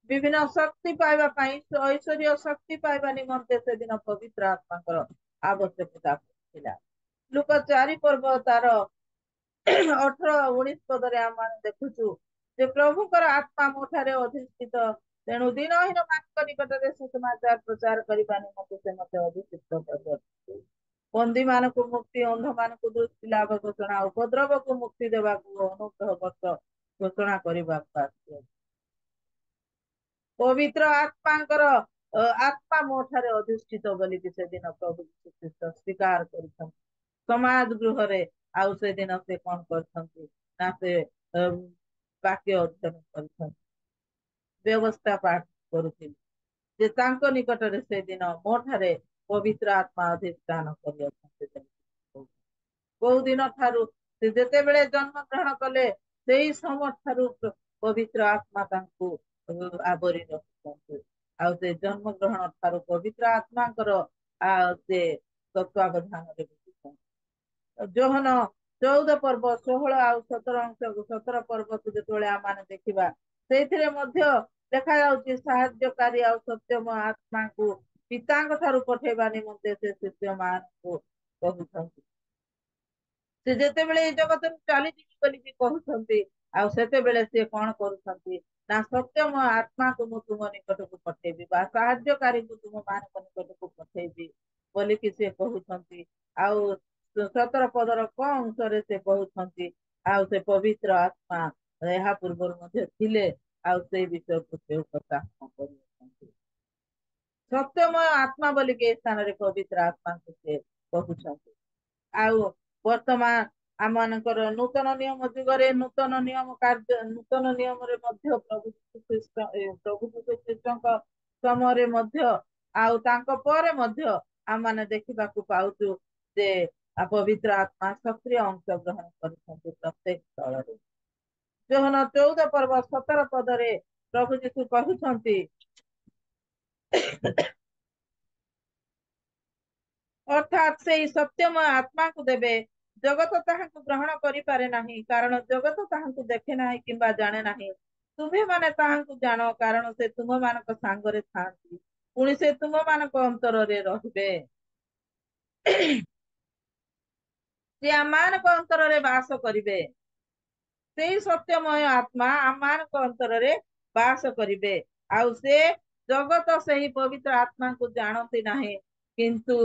ବିଭିନ୍ନ ଶକ୍ତି ପାଇବା ପାଇଁ ଐଶ୍ୱରୀୟ ଶକ୍ତି ପାଇବା ନିମନ୍ତେ ସେଦିନ ପବିତ୍ର ଆତ୍ମାଙ୍କର ଆବଶ୍ୟକତା ଥିଲା। ଲୁକ 4 ତାର 18-19 ଆମେ ଦେଖୁଛୁ ଯେ ପ୍ରଭୁଙ୍କର ଆତ୍ମା ମୋ ଠାରେ ଅଧିଷ୍ଠିତ ତେଣୁ ଦିନହୀନ ମାନଙ୍କ ନିକଟରେ ସୁସମାଚାର ପ୍ରଚାର କରିବା ନିମନ୍ତେ ସେ ମତେ ଅଧିଷ୍ଠିତ କରିଛନ୍ତି। ବନ୍ଦୀ ମାନଙ୍କୁ ମୁକ୍ତି, ଅନ୍ଧ ମାନଙ୍କୁ ଦୃଷ୍ଟି ଲାଭ ଘୋଷଣା, ଉପଦ୍ରବକୁ ମୁକ୍ତି ଦେବାକୁ ଅନୁଗ୍ରହ ବର୍ଷ ଘୋଷଣା କରିବାକୁ ଆସିଛନ୍ତି। ପବିତ୍ର ଆତ୍ମାଙ୍କର ଆତ୍ମା ମୋ ଠାରେ ଅଧିଷ୍ଠିତ ବୋଲିକି ସେଦିନ ପ୍ରଭୁ ଯୀଶୁ ସ୍ୱୀକାର କରିଛନ୍ତି ସମାଜ ଗୃହରେ। ଆଉ ସେଦିନ ସେ କଣ କରିଛନ୍ତି ନା ସେ ବାକ୍ୟ ଅଧ୍ୟୟନ କରିଛନ୍ତି, ବ୍ୟବସ୍ଥା ପାଠ କରୁଥିଲେ ଯେ ତାଙ୍କ ନିକଟରେ ସେଦିନ ମୋ ଠାରେ ପବିତ୍ର ଆତ୍ମା ଅଧିଷ୍ଠାନ କରିଅଛନ୍ତି। କୋଉ ଦିନ ଠାରୁ ସେ ଯେତେବେଳେ ଜନ୍ମ ଗ୍ରହଣ କଲେ ସେଇ ସମୟ ଠାରୁ ପବିତ୍ର ଆତ୍ମା ତାଙ୍କୁ ଆବରି ରଖିଛନ୍ତି। ଆଉ ସେ ଜନ୍ମ ଗ୍ରହଣ ଠାରୁ ପବିତ୍ର ଆତ୍ମାଙ୍କର ସେ ତତ୍ୱାବଧାନରେ ଯୋହନ 14:16-17 ପର୍ବକୁ ଯେତେବେଳେ ଆମେ ଦେଖିବା ସେଇଥିରେ ମଧ୍ୟ ଦେଖାଯାଉଛି ସାହାଯ୍ୟକାରୀ ଆଉ ସତ୍ୟମୟ ଆତ୍ମାଙ୍କୁ ପିତାଙ୍କ ଠାରୁ ପଠେଇବା ନିମନ୍ତେ ସେ ଶିଷ୍ୟ ମାନଙ୍କୁ କହୁଛନ୍ତି। ସେ ଯେତେବେଳେ ଏଇ ଜଗତରୁ ଚାଲିଯିବି ବୋଲିକି କହୁଛନ୍ତି ଆଉ ସେତେବେଳେ ସିଏ କଣ କରୁଛନ୍ତି ନା ସତ୍ୟମୟ ଆତ୍ମାକୁ ମୁଁ ତୁମ ନିକଟକୁ ପଠେଇବି ବା ସାହାଯ୍ୟକାରୀଙ୍କୁ ତୁମ ମାନଙ୍କ ନିକଟକୁ ପଠେଇବି ବୋଲିକି ସେ କହୁଛନ୍ତି। ଆଉ 17 ପଦର କଣ ଅଂଶରେ ସେ କହୁଛନ୍ତି ଆଉ ସେ ପବିତ୍ର ଆତ୍ମା ଏହା ପୂର୍ବରୁ ମଧ୍ୟ ଥିଲେ ଆଉ ସେଇ ବିଷୟକୁ ସେ ଉପସ୍ଥାପନ କରୁଛନ୍ତି। ସତ୍ୟମୟ ଆତ୍ମା ବୋଲିକି ଏ ସ୍ଥାନରେ ପବିତ୍ର ଆତ୍ମାକୁ ସେ କହୁଛନ୍ତି। ଆଉ ବର୍ତ୍ତମାନ ଆମ ମାନଙ୍କର ନୂତନ ନିୟମ ଯୁଗରେ ନୂତନ ନିୟମରେ ମଧ୍ୟ ପ୍ରଭୁ ଯୀଶୁ ଖ୍ରୀଷ୍ଟଙ୍କ ସମୟରେ ମଧ୍ୟ ଆଉ ତାଙ୍କ ପରେ ମଧ୍ୟ ଆମମାନେ ଦେଖିବାକୁ ପାଉଛୁ ଯେ ପବିତ୍ର ଆତ୍ମା ସକ୍ରିୟ ଅଂଶଗ୍ରହଣ କରିଛନ୍ତି ପ୍ରତ୍ୟେକ ସ୍ଥଳରେ। ଯୋହନ 14:17 ପ୍ରଭୁ ଯୀଶୁ କହୁଛନ୍ତି ଅର୍ଥାତ୍ ସେଇ ସତ୍ୟମୟ ଆତ୍ମାକୁ ଦେବେ, ଜଗତ ତାହାକୁ ଗ୍ରହଣ କରିପାରେ ନାହିଁ କାରଣ ଜଗତ ତାହାକୁ ଦେଖେ ନାହିଁ କିମ୍ବା ଜାଣେ ନାହିଁ। ତୁମ୍ଭେମାନେ ତାହାଙ୍କୁ ଜାଣ କାରଣ ସେ ତୁମମାନଙ୍କ ସାଙ୍ଗରେ ଥାଆନ୍ତି ପୁଣି ସେ ତୁମମାନଙ୍କ ଅନ୍ତରରେ ରହିବେ। ସେ ଆମମାନଙ୍କ ଅନ୍ତରରେ ବାସ କରିବେ। ସେଇ ସତ୍ୟମୟ ଆତ୍ମା ଆମମାନଙ୍କ ଅନ୍ତରରେ ବାସ କରିବେ ଆଉ ସେ ଜଗତ ସେହି ପବିତ୍ର ଆତ୍ମାକୁ ଜାଣନ୍ତି ନାହିଁ କିନ୍ତୁ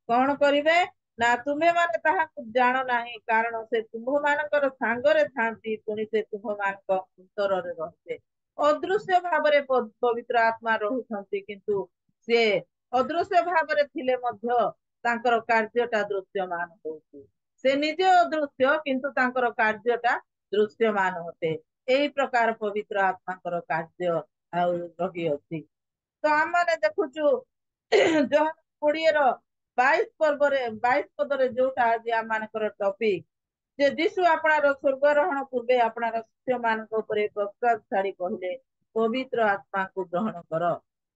କଣ କରିବେ ନା ତୁମେମାନେ ତାହାକୁ ଜାଣ ନାହିଁ କାରଣ ସେ ତୁମମାନଙ୍କର ସାଙ୍ଗରେ ଥାଆନ୍ତି ପୁଣି ସେ ତୁମମାନଙ୍କ ଅନ୍ତରରେ ରହିବେ। ଅଦୃଶ୍ୟ ଭାବରେ ପବିତ୍ର ଆତ୍ମା ରହୁଛନ୍ତି କିନ୍ତୁ ସେ ଅଦୃଶ୍ୟ ଭାବରେ ଥିଲେ ମଧ୍ୟ ତାଙ୍କର କାର୍ଯ୍ୟଟା ଦୃଶ୍ୟମାନ ହଉଛି। ସେ ନିଜେ ଅଦୃଶ୍ୟ କିନ୍ତୁ ତାଙ୍କର କାର୍ଯ୍ୟଟା ଦୃଶ୍ୟମାନ ଅଟେ। ଏଇ ପ୍ରକାର ପବିତ୍ର ଆତ୍ମାଙ୍କର କାର୍ଯ୍ୟ ଆଉ ରହିଅଛି। ତ ଆମମାନେ ଦେଖୁଛୁ ଯୋହନ 20:22 ପଦରେ ଯୋଉଟା ଆଜି ଆମମାନଙ୍କର ଟପିକ ଯେ ଯୀଶୁ ଆପଣାର ସ୍ୱର୍ଗାରୋହଣ ପୂର୍ବେ ଆପଣାର ଶିଷ୍ୟ ମାନଙ୍କ ଉପରେ ପ୍ରସ୍ତାବ ଛାଡି କହିଲେ ପବିତ୍ର ଆତ୍ମାକୁ ଗ୍ରହଣ କର,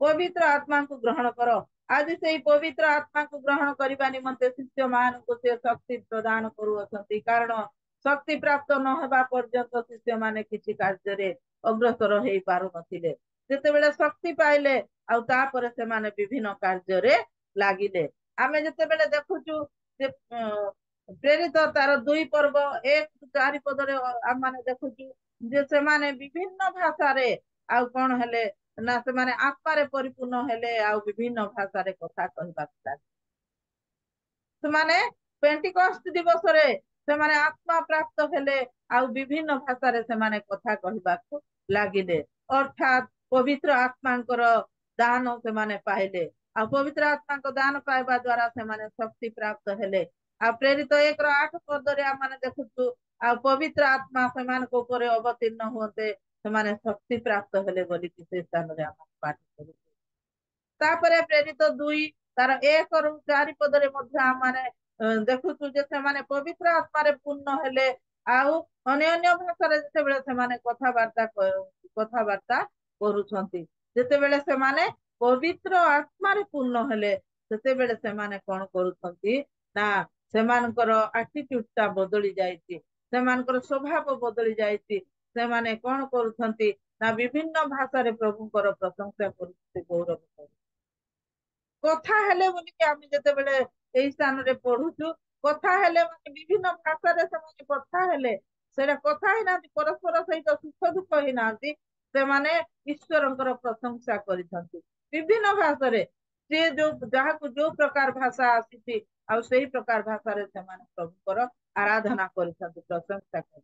ପବିତ୍ର ଆତ୍ମାକୁ ଗ୍ରହଣ କର। ଆଜି ସେଇ ପବିତ୍ର ଆତ୍ମାକୁ ଗ୍ରହଣ କରିବା ନିମନ୍ତେ ଶିଷ୍ୟ ମାନଙ୍କୁ ସେ ଶକ୍ତି ପ୍ରଦାନ କରୁଅଛନ୍ତି କାରଣ ଶକ୍ତି ପ୍ରାପ୍ତ ନ ହେବା ପର୍ଯ୍ୟନ୍ତ ଶିଷ୍ୟମାନେ କିଛି କାର୍ଯ୍ୟରେ ଅଗ୍ରସର ହେଇ ପାରୁନଥିଲେ। ଯେତେବେଳେ ଶକ୍ତି ପାଇଲେ ଆଉ ତାପରେ ସେମାନେ ବିଭିନ୍ନ କାର୍ଯ୍ୟରେ ଲାଗିଲେ। आमे जेतेबेले देखुचु जे प्रेरित तार 2 पर्व 1-4 पदरे आम माने देखुचु जे से माने विभिन्न भाषा रे आउ कोन हेले ना से माने आत्मा रे परिपूर्ण हेले आउ विभिन्न भाषा रे कथा कहबा से माने पेंटिकस्ट दिवस रे से माने आत्मा प्राप्त हेले आउ विभिन्न भाषा रे से माने कथा कहबा लागिले अर्थात पवित्र आत्मांकर दान से माने पाइले आ पवित्र आत्मा को दान पाइबा द्वारा से माने शक्ति प्राप्त हेले आ प्रेरित 1-8 पदरे आ माने देखुछु आ पवित्र आत्मा से मान को ऊपर अवतीर्ण होते से माने शक्ति प्राप्त हेले बोली कि से स्थान रे हम पाठ करू तापरे प्रेरित 2 तार 1-4 पदरे मध्य आ माने देखुछु जे से माने पवित्र आत्मा रे पूर्ण हेले आउ अन्य अन्य भाषा रे जते बेले से माने कथावार्ता करूछंती जते बेले से माने पवित्र आत्मा रे पूर्ण हेले तते बेले से माने कोन करूछंती ना से मानकर एटीट्यूड ता बदली जाईची से मानकर स्वभाव बदली जाईची से माने कोन करूछंती ना विभिन्न भाषा रे प्रभुଙ୍କର प्रशंसा करूछंती गौरव कथा हेले बोली कि आमे जते बेले एई स्थान रे पढुछु कथा हेले माने विभिन्न भाषा रे से कथा हेले सेरा कथा ही ना परस्पर सहित सुख दुख ही ना से माने ईश्वरଙ୍କର प्रशंसा करिसंती विभिन्न भाषा रे से जो जहा को जो प्रकार भाषा आसीती आ सही प्रकार भाषा रे से माने प्रभुଙ୍କର आराधना करिसंती प्रशंसा कर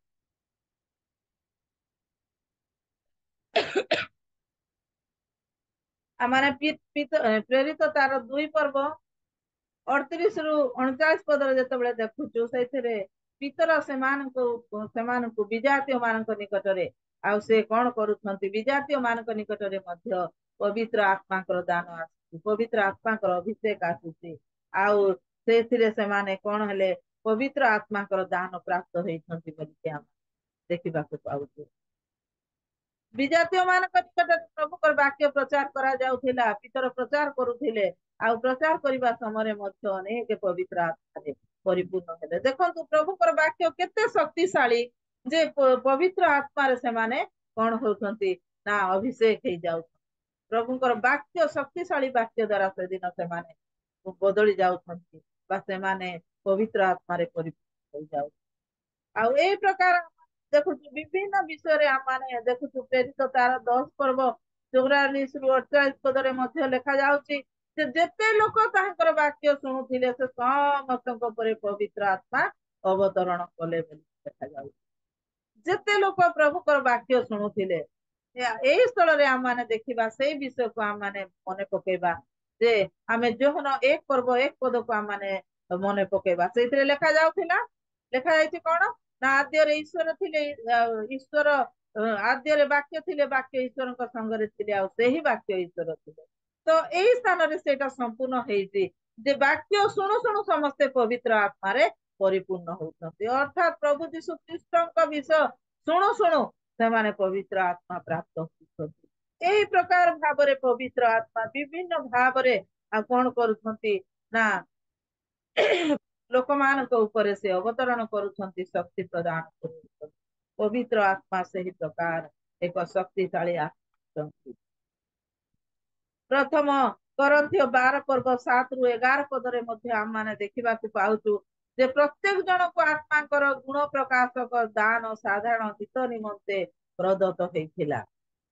आमाने प्रेरित तार 2 पर्व 38-39 पदर जेतेबेले देखुछु सेथिरे पितर सेमानकु विजातीय मानक निकटरे आ से कोन करूछंती विजातीय मानक निकटरे मध्य पवित्र आत्माकर दान आसी पवित्र आत्माकर अभिषेक आसी आउ सेथिरे सेमाने कोन हेले पवित्र आत्माकर दान प्राप्त होइछंती बोली हम देखिबाकु पाउछु विजातीय मानक निकटरे प्रभुकर वाक्य प्रचार करा जाउथिला पितर प्रचार करूथिले आ प्रचार करबा समय मध्य अनेक पवित्र आत्मा रे परिपूर्ण हेले देखंतु प्रभुकर वाक्य केते शक्तिशाली जे पवित्र आत्मा रे से माने कोन होउछंती ना अभिषेक हे जाउ प्रभुकर वाक्य शक्तिशाली वाक्य द्वारा से दिन से माने बदली जाउछंती बा से माने पवित्र आत्मा रे परिपूर्ण हो जाउ आ ए प्रकार देखु विभिन्न विषय रे माने देखु प्रेरित तार 10 पर्व 44-48 पदरे मध्य लेखा जाउची जे जेते लोक तांकर वाक्य सुनुथिले से समस्तक परे पवित्र आत्मा अवतरण कले बोली देखा जाउची जेते लोक प्रभुकर वाक्य सुनुथिले एही स्थल रे हम माने देखिबा सेही विषय को हम माने मने पकेबा जे हमें जोहन 1 पर्व 1 पद को हम माने मने पकेबा सेथिरे लेखा जाउथिला लेखा जाइछि कोन ना आद्य रे ईश्वर थिले ईश्वर आद्य रे वाक्य थिले वाक्य ईश्वरक संग रे थिले आ सेही वाक्य ईश्वर थिले तो एही स्थान रे सेटा संपूर्ण हेइछि जे वाक्य सुनु सुनु समस्त पवित्र आत्मा रे परिपूर्ण होउछन्ति अर्थात प्रभु यीशु ख्रीष्टक विषय सुनु सुनु से माने पवित्र आत्मा प्राप्त होउछन्ति एही प्रकार भाबरे पवित्र आत्मा विभिन्न भाबरे आ कोन करूछन्ति ना लोक मानक ऊपर से अवतरण करूछन्ति शक्ति प्रदान करूछन्ति पवित्र आत्मा से ही प्रकार एक शक्तिशाली आत्मा प्रथम करन्थियो 12 पर्व 7-11 पदरे मध्य हम माने देखिबा को पाउछु जे प्रत्येक जन को आत्माकर गुण प्रकाशक दान साधारण हित निमंते प्रदत्त हेइथिला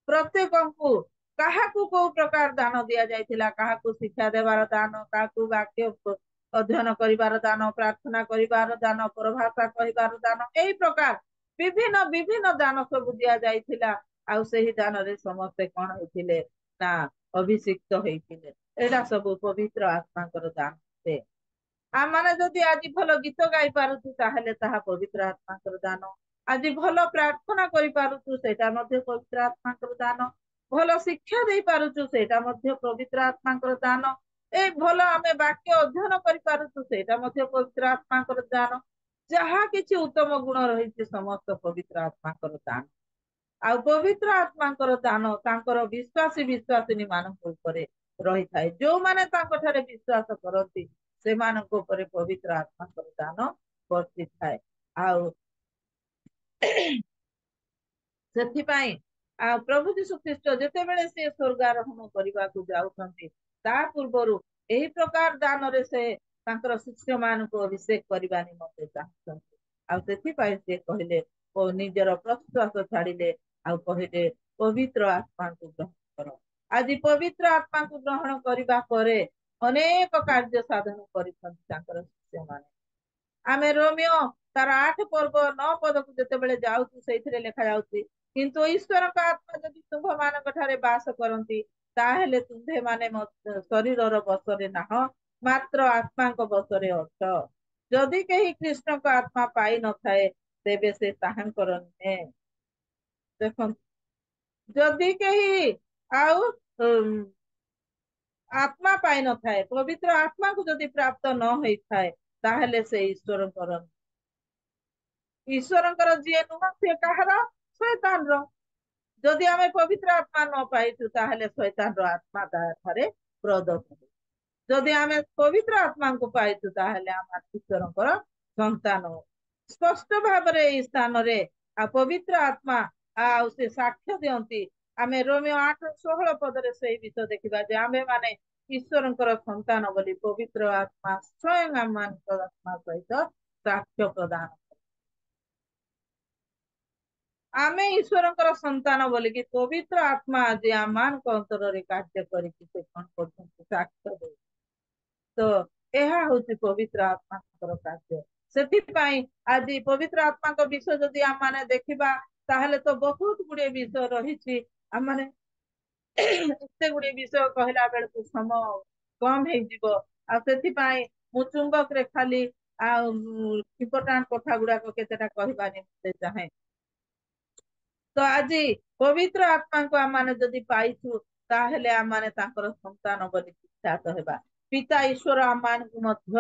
प्रत्येक को काहाकू को प्रकार दान दिया जाइथिला काहाकू शिक्षा देवार दान काहाकू वाक्य अध्ययन करिवार दान प्रार्थना करिवार दान परभाषा कहिवार दान एही प्रकार विभिन्न विभिन्न दान सब दिया जाइथिला आ सेही दान रे समस्त कोन होइथिले ना अभिषिक्त होइथिले एटा सब पवित्र आत्माकर दान से आ माने जदि आज भल गीत गाई पारुछु ताहले ताहा पवित्र आत्माकर दान आज भल प्रार्थना करि पारुछु सेटा मध्ये पवित्र आत्माकर दान भल शिक्षा दे पारुछु सेटा मध्ये पवित्र आत्माकर दान ए भल आमे वाक्य अध्ययन करि पारुछु सेटा मध्ये पवित्र आत्माकर दान जहा किछि उत्तम गुण रहिछि समस्त पवित्र आत्माकर दान आ पवित्र आत्माकर दान तांकर विश्वासी विश्वासिनी मानक ऊपर रही थाए जो माने तांको ठारे विश्वास करती से मानक ऊपर पवित्र आत्माकर दान वर्ती थाए आ सेथिपाई प्रभु यीशु ख्रीष्ट जेते बेले से स्वर्गारोहण करबा को जाउछन्ति ता पूर्वरु ଏହି ପ୍ରକାର ଦାନରେ ସେ ତାଙ୍କର ଶିଷ୍ୟ ମାନଙ୍କୁ ଅଭିଷେକ କରିବା ନିମନ୍ତେ ଚାହୁଁଛନ୍ତି। ଆଉ ସେଥିପାଇଁ ସେ କହିଲେ ଓ ନିଜର ପ୍ରଶ୍ୱାସ ଛାଡ଼ିଲେ ଆଉ କହିଲେ ପବିତ୍ର ଆତ୍ମାଙ୍କୁ ଗ୍ରହଣ କର। ଆଜି ପବିତ୍ର ଆତ୍ମାଙ୍କୁ ଗ୍ରହଣ କରିବା ପରେ ଅନେକ କାର୍ଯ୍ୟ ସାଧନ କରିଛନ୍ତି ତାଙ୍କର ଶିଷ୍ୟମାନେ। ଆମେ ରୋମିଓ ତାର 8 ପର୍ବ 9 ପଦକୁ ଯେତେବେଳେ ଯାଉଛୁ ସେଇଥିରେ ଲେଖା ଯାଉଛି, କିନ୍ତୁ ଈଶ୍ୱରଙ୍କ ଆତ୍ମା ଯଦି ତୁମ୍ଭ ମାନଙ୍କ ଠାରେ ବାସ କରନ୍ତି ତାହେଲେ ତୁମ୍ଭେ ମାନେ ଶରୀରର ବଶରେ ନାହଁ, ମାତ୍ର ଆତ୍ମାଙ୍କ ବଶରେ ଅଛ। ଯଦି କେହି କୃଷ୍ଣଙ୍କ ଆତ୍ମା ପାଇ ନଥାଏ ତେବେ ସେ ତାହାଙ୍କର ନୁହେଁ। ଦେଖନ୍ତୁ, ଯଦି କେହି ଆଉ ଆତ୍ମା ପାଇ ନଥାଏ, ପବିତ୍ର ଆତ୍ମାକୁ ଯଦି ପ୍ରାପ୍ତ ନ ହେଇଥାଏ ତାହେଲେ ସେ ଈଶ୍ୱରଙ୍କର। ଈଶ୍ୱରଙ୍କର ଯିଏ ନୁହଁ ସେ କାହାର? ଶୈତାନର। ଯଦି ଆମେ ପବିତ୍ର ଆତ୍ମା ନ ପାଇଛୁ ତାହେଲେ ଶୈତାନର ଆତ୍ମା ତାଠାରେ ପ୍ରଦତ୍ତ। ଯଦି ଆମେ ପବିତ୍ର ଆତ୍ମାଙ୍କୁ ପାଇଛୁ ତାହେଲେ ଆମେ ଈଶ୍ୱରଙ୍କର ସନ୍ତାନ। ସ୍ପଷ୍ଟ ଭାବରେ ଏଇ ସ୍ଥାନରେ ଆଉ ପବିତ୍ର ଆତ୍ମା ଆଉ ସେ ସାକ୍ଷ୍ୟ ଦିଅନ୍ତି। ଆମେ ରୋମିଓ 8:16 ପଦରେ ସେଇ ବିଷୟ ଦେଖିବା ଯେ ଆମେ ମାନେ ଈଶ୍ୱରଙ୍କର ସନ୍ତାନ ବୋଲି ପବିତ୍ର ଆତ୍ମା ସ୍ୱୟଂ ଆମମାନଙ୍କ ଆତ୍ମା ସହିତ ସାକ୍ଷ୍ୟ ପ୍ରଦାନ। ଆମେ ଈଶ୍ୱରଙ୍କର ସନ୍ତାନ ବୋଲିକି ପବିତ୍ର ଆତ୍ମା ଆଜି ଆମମାନଙ୍କ ଅନ୍ତରରେ କାର୍ଯ୍ୟ କରିକି ସେ କଣ କରୁଛନ୍ତି? ସାକ୍ଷ୍ୟ ଦେଉ। ତ ଏହା ହଉଛି ପବିତ୍ର ଆତ୍ମାଙ୍କର କାର୍ଯ୍ୟ। ସେଥିପାଇଁ ଆଜି ପବିତ୍ର ଆତ୍ମାଙ୍କ ବିଷୟ ଯଦି ଆମମାନେ ଦେଖିବା ତାହେଲେ ତ ବହୁତ ଗୁଡିଏ ବିଷୟ ରହିଛି। ଆମମାନେ ଏତେ ଗୁଡିଏ ବିଷୟ କହିଲା ବେଳକୁ ସମୟ କମ ହେଇଯିବ। ଆଉ ସେଥିପାଇଁ ମୁଁ ଚୁମ୍ବକରେ ଖାଲି ଆଉ ଇମ୍ପୋର୍ଟାଣ୍ଟ କଥା ଗୁଡାକ କେତେଟା କହିବା ନିମନ୍ତେ ଚାହେଁ। ତ ଆଜି ପବିତ୍ର ଆତ୍ମାଙ୍କୁ ଆମମାନେ ଯଦି ପାଇଛୁ ତାହେଲେ ଆମମାନେ ତାଙ୍କର ସନ୍ତାନ ବୋଲି ଖ୍ୟାତ ହେବା। ପିତା ଈଶ୍ୱର ଆମମାନଙ୍କୁ ମଧ୍ୟ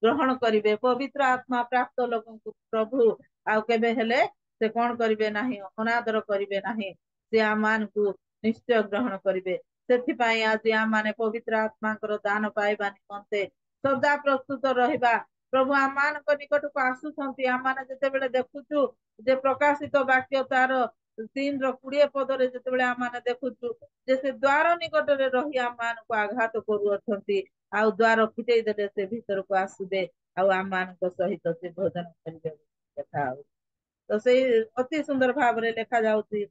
ଗ୍ରହଣ କରିବେ। ପବିତ୍ର ଆତ୍ମା ପ୍ରାପ୍ତ ଲୋକଙ୍କୁ ପ୍ରଭୁ ଆଉ କେବେ ହେଲେ ସେ କଣ କରିବେ ନାହିଁ? ଅନାଦର କରିବେ ନାହିଁ। ସେ ଆମମାନଙ୍କୁ ନିଶ୍ଚୟ ଗ୍ରହଣ କରିବେ। ସେଥିପାଇଁ ଆଜି ଆମମାନେ ପବିତ୍ର ଆତ୍ମାଙ୍କର ଦାନ ପାଇବା ନିମନ୍ତେ ସଦା ପ୍ରସ୍ତୁତ ରହିବା। ପ୍ରଭୁ ଆମମାନଙ୍କ ନିକଟକୁ ଆସୁଛନ୍ତି। ଆମମାନେ ଯେତେବେଳେ ଦେଖୁଛୁ ଯେ ପ୍ରକାଶିତ ବାକ୍ୟ ତାର 3:20 ପଦରେ ଯେତେବେଳେ ଆମମାନେ ଦେଖୁଛୁ ଯେ ସେ ଦ୍ୱାର ନିକଟରେ ରହି ଆମମାନଙ୍କୁ ଆଘାତ କରୁଅଛନ୍ତି, ଆଉ ଦ୍ୱାର ଫିଟେଇ ଦେଲେ ସେ ଭିତରକୁ ଆସିବେ ଆଉ ଆମମାନଙ୍କ ସହିତ ସେ ଭୋଜନ କରିବେ କଥା ହଉଛି। ତ ସେଇ ଅତି ସୁନ୍ଦର ଭାବରେ ଲେଖା ଯାଉଛି,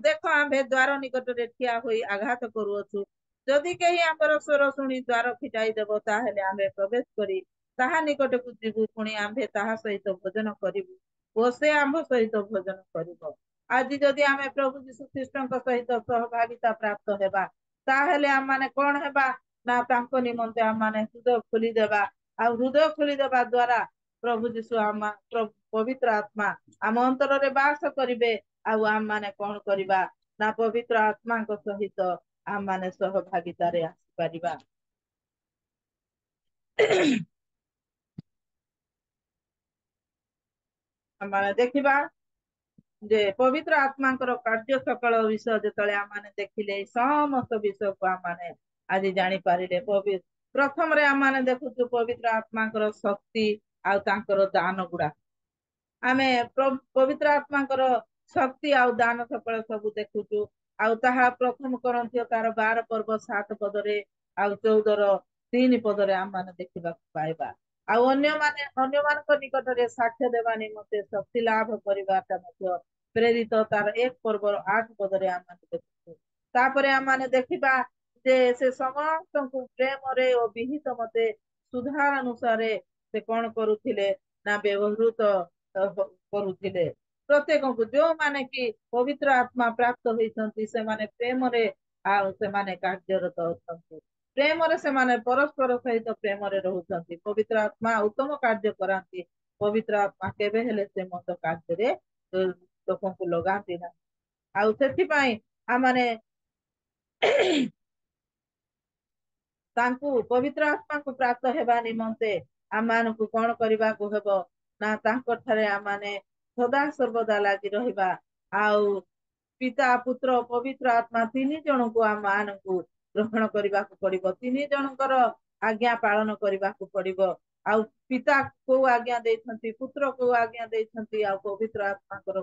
ଦେଖ ଆମ୍ଭେ ଦ୍ୱାର ନିକଟରେ ଠିଆ ହୋଇ ଆଘାତ କରୁଅଛୁ। ଯଦି କେହି ଆମର ସ୍ୱର ଶୁଣି ଦ୍ୱାର ଫିଟାଇ ଦେବ ତାହେଲେ ଆମ୍ଭେ ପ୍ରବେଶ କରି ତାହା ନିକଟକୁ ଯିବୁ, ପୁଣି ଆମ୍ଭେ ତାହା ସହିତ ଭୋଜନ କରିବୁ ଓ ସେ ଆମ୍ଭ ସହିତ ଭୋଜନ କରିବ। ଆଜି ଯଦି ଆମେ ପ୍ରଭୁ ଯୀଶୁ ଖ୍ରୀଷ୍ଟଙ୍କ ସହିତ ସହଭାଗିତା ପ୍ରାପ୍ତ ହେବା ତାହେଲେ ଆମମାନେ କଣ ହେବା ନା ତାଙ୍କ ନିମନ୍ତେ ଆମମାନେ ହୃଦୟ ଖୋଲିଦେବା। ଆଉ ହୃଦୟ ଖୋଲିଦେବା ଦ୍ଵାରା ପ୍ରଭୁ ଯୀଶୁ ପବିତ୍ର ଆତ୍ମା ଆମ ଅନ୍ତରରେ ବାସ କରିବେ। ଆଉ ଆମମାନେ କଣ କରିବା ନା ପବିତ୍ର ଆତ୍ମାଙ୍କ ସହିତ ଆମମାନେ ସହଭାଗିତାରେ ଆସିପାରିବା। ଆମମାନେ ଦେଖିବା ଯେ ପବିତ୍ର ଆତ୍ମାଙ୍କର କାର୍ଯ୍ୟ ସକଳ ବିଷୟ ଯେତେବେଳେ ଆମମାନେ ଦେଖିଲେ ସମସ୍ତ ବିଷୟକୁ ଆମମାନେ ଆଜି ଜାଣିପାରିଲେ। ପ୍ରଥମରେ ଆମମାନେ ଦେଖୁଛୁ ପବିତ୍ର ଆତ୍ମାଙ୍କର ଶକ୍ତି ଆଉ ତାଙ୍କର ଦାନ ଗୁଡା। ଆମେ ପବିତ୍ର ଆତ୍ମାଙ୍କର ଶକ୍ତି ଆଉ ଦାନ ସକଳ ସବୁ ଦେଖୁଛୁ। ଆଉ ତାହା ପ୍ରଥମ କରନ୍ଥିୟ ତାର 12 ପର୍ବ 7 ପଦରେ ଆଉ 14:3 ପଦରେ ଆମମାନେ ଦେଖିବାକୁ ପାଇବା। ଆଉ ଅନ୍ୟମାନଙ୍କ ନିକଟରେ ସାକ୍ଷ୍ୟ ଦେବା ନିମନ୍ତେ ଶକ୍ତି ଲାଭ କରିବାଟା ମଧ୍ୟ ପ୍ରେରିତ ତାର 1 ପର୍ବ 8 ପଦରେ ଆମମାନେ ଦେଖୁଛୁ। ତାପରେ ଆମମାନେ ଦେଖିବା ଯେ ସେ ସମସ୍ତଙ୍କୁ ପ୍ରେମରେ ଓ ବିହିତ ମତେ ସୁଧାର ଅନୁସାରେ ସେ କଣ କରୁଥିଲେ ନା ବ୍ୟବହୃତ କରୁଥିଲେ। ପ୍ରତ୍ୟେକଙ୍କୁ ଯୋଉମାନେ କି ପବିତ୍ର ଆତ୍ମା ପ୍ରାପ୍ତ ହୋଇଛନ୍ତି ସେମାନେ ପ୍ରେମରେ ଆଉ ସେମାନେ କାର୍ଯ୍ୟରତ ଅଛନ୍ତି। ପ୍ରେମରେ ସେମାନେ ପରସ୍ପର ସହିତ ପ୍ରେମରେ ରହୁଛନ୍ତି। ପବିତ୍ର ଆତ୍ମା ଉତ୍ତମ କାର୍ଯ୍ୟ କରାନ୍ତି। ପବିତ୍ର ଆତ୍ମା କେବେ ହେଲେ ସେ ମନ୍ଦ କାର୍ଯ୍ୟରେ ଲୋକଙ୍କୁ ଲଗାନ୍ତି ନାହିଁ। ଆଉ ସେଥିପାଇଁ ଆମମାନେ ତାଙ୍କୁ ପବିତ୍ର ଆତ୍ମାକୁ ପ୍ରାପ୍ତ ହେବା ନିମନ୍ତେ ଆମମାନଙ୍କୁ କଣ କରିବାକୁ ହେବ ନା ତାଙ୍କ ଠାରେ ଆମମାନେ ସଦା ସର୍ବଦା ଲାଗି ରହିବା। ଆଉ ପିତା ପୁତ୍ର ପବିତ୍ର ଆତ୍ମା 3 ଜଣଙ୍କୁ ଆମମାନଙ୍କୁ ଗ୍ରହଣ କରିବାକୁ ପଡିବ। 3 ଜଣଙ୍କର ଆଜ୍ଞା ପାଳନ କରିବାକୁ ପଡିବ। ଆଉ ପିତା କୋଉ ଆଜ୍ଞା ଦେଇଛନ୍ତି, ପୁତ୍ର କୋଉ ଆଜ୍ଞା ଦେଇଛନ୍ତି, ଆଉ ପବିତ୍ର ଆତ୍ମାଙ୍କର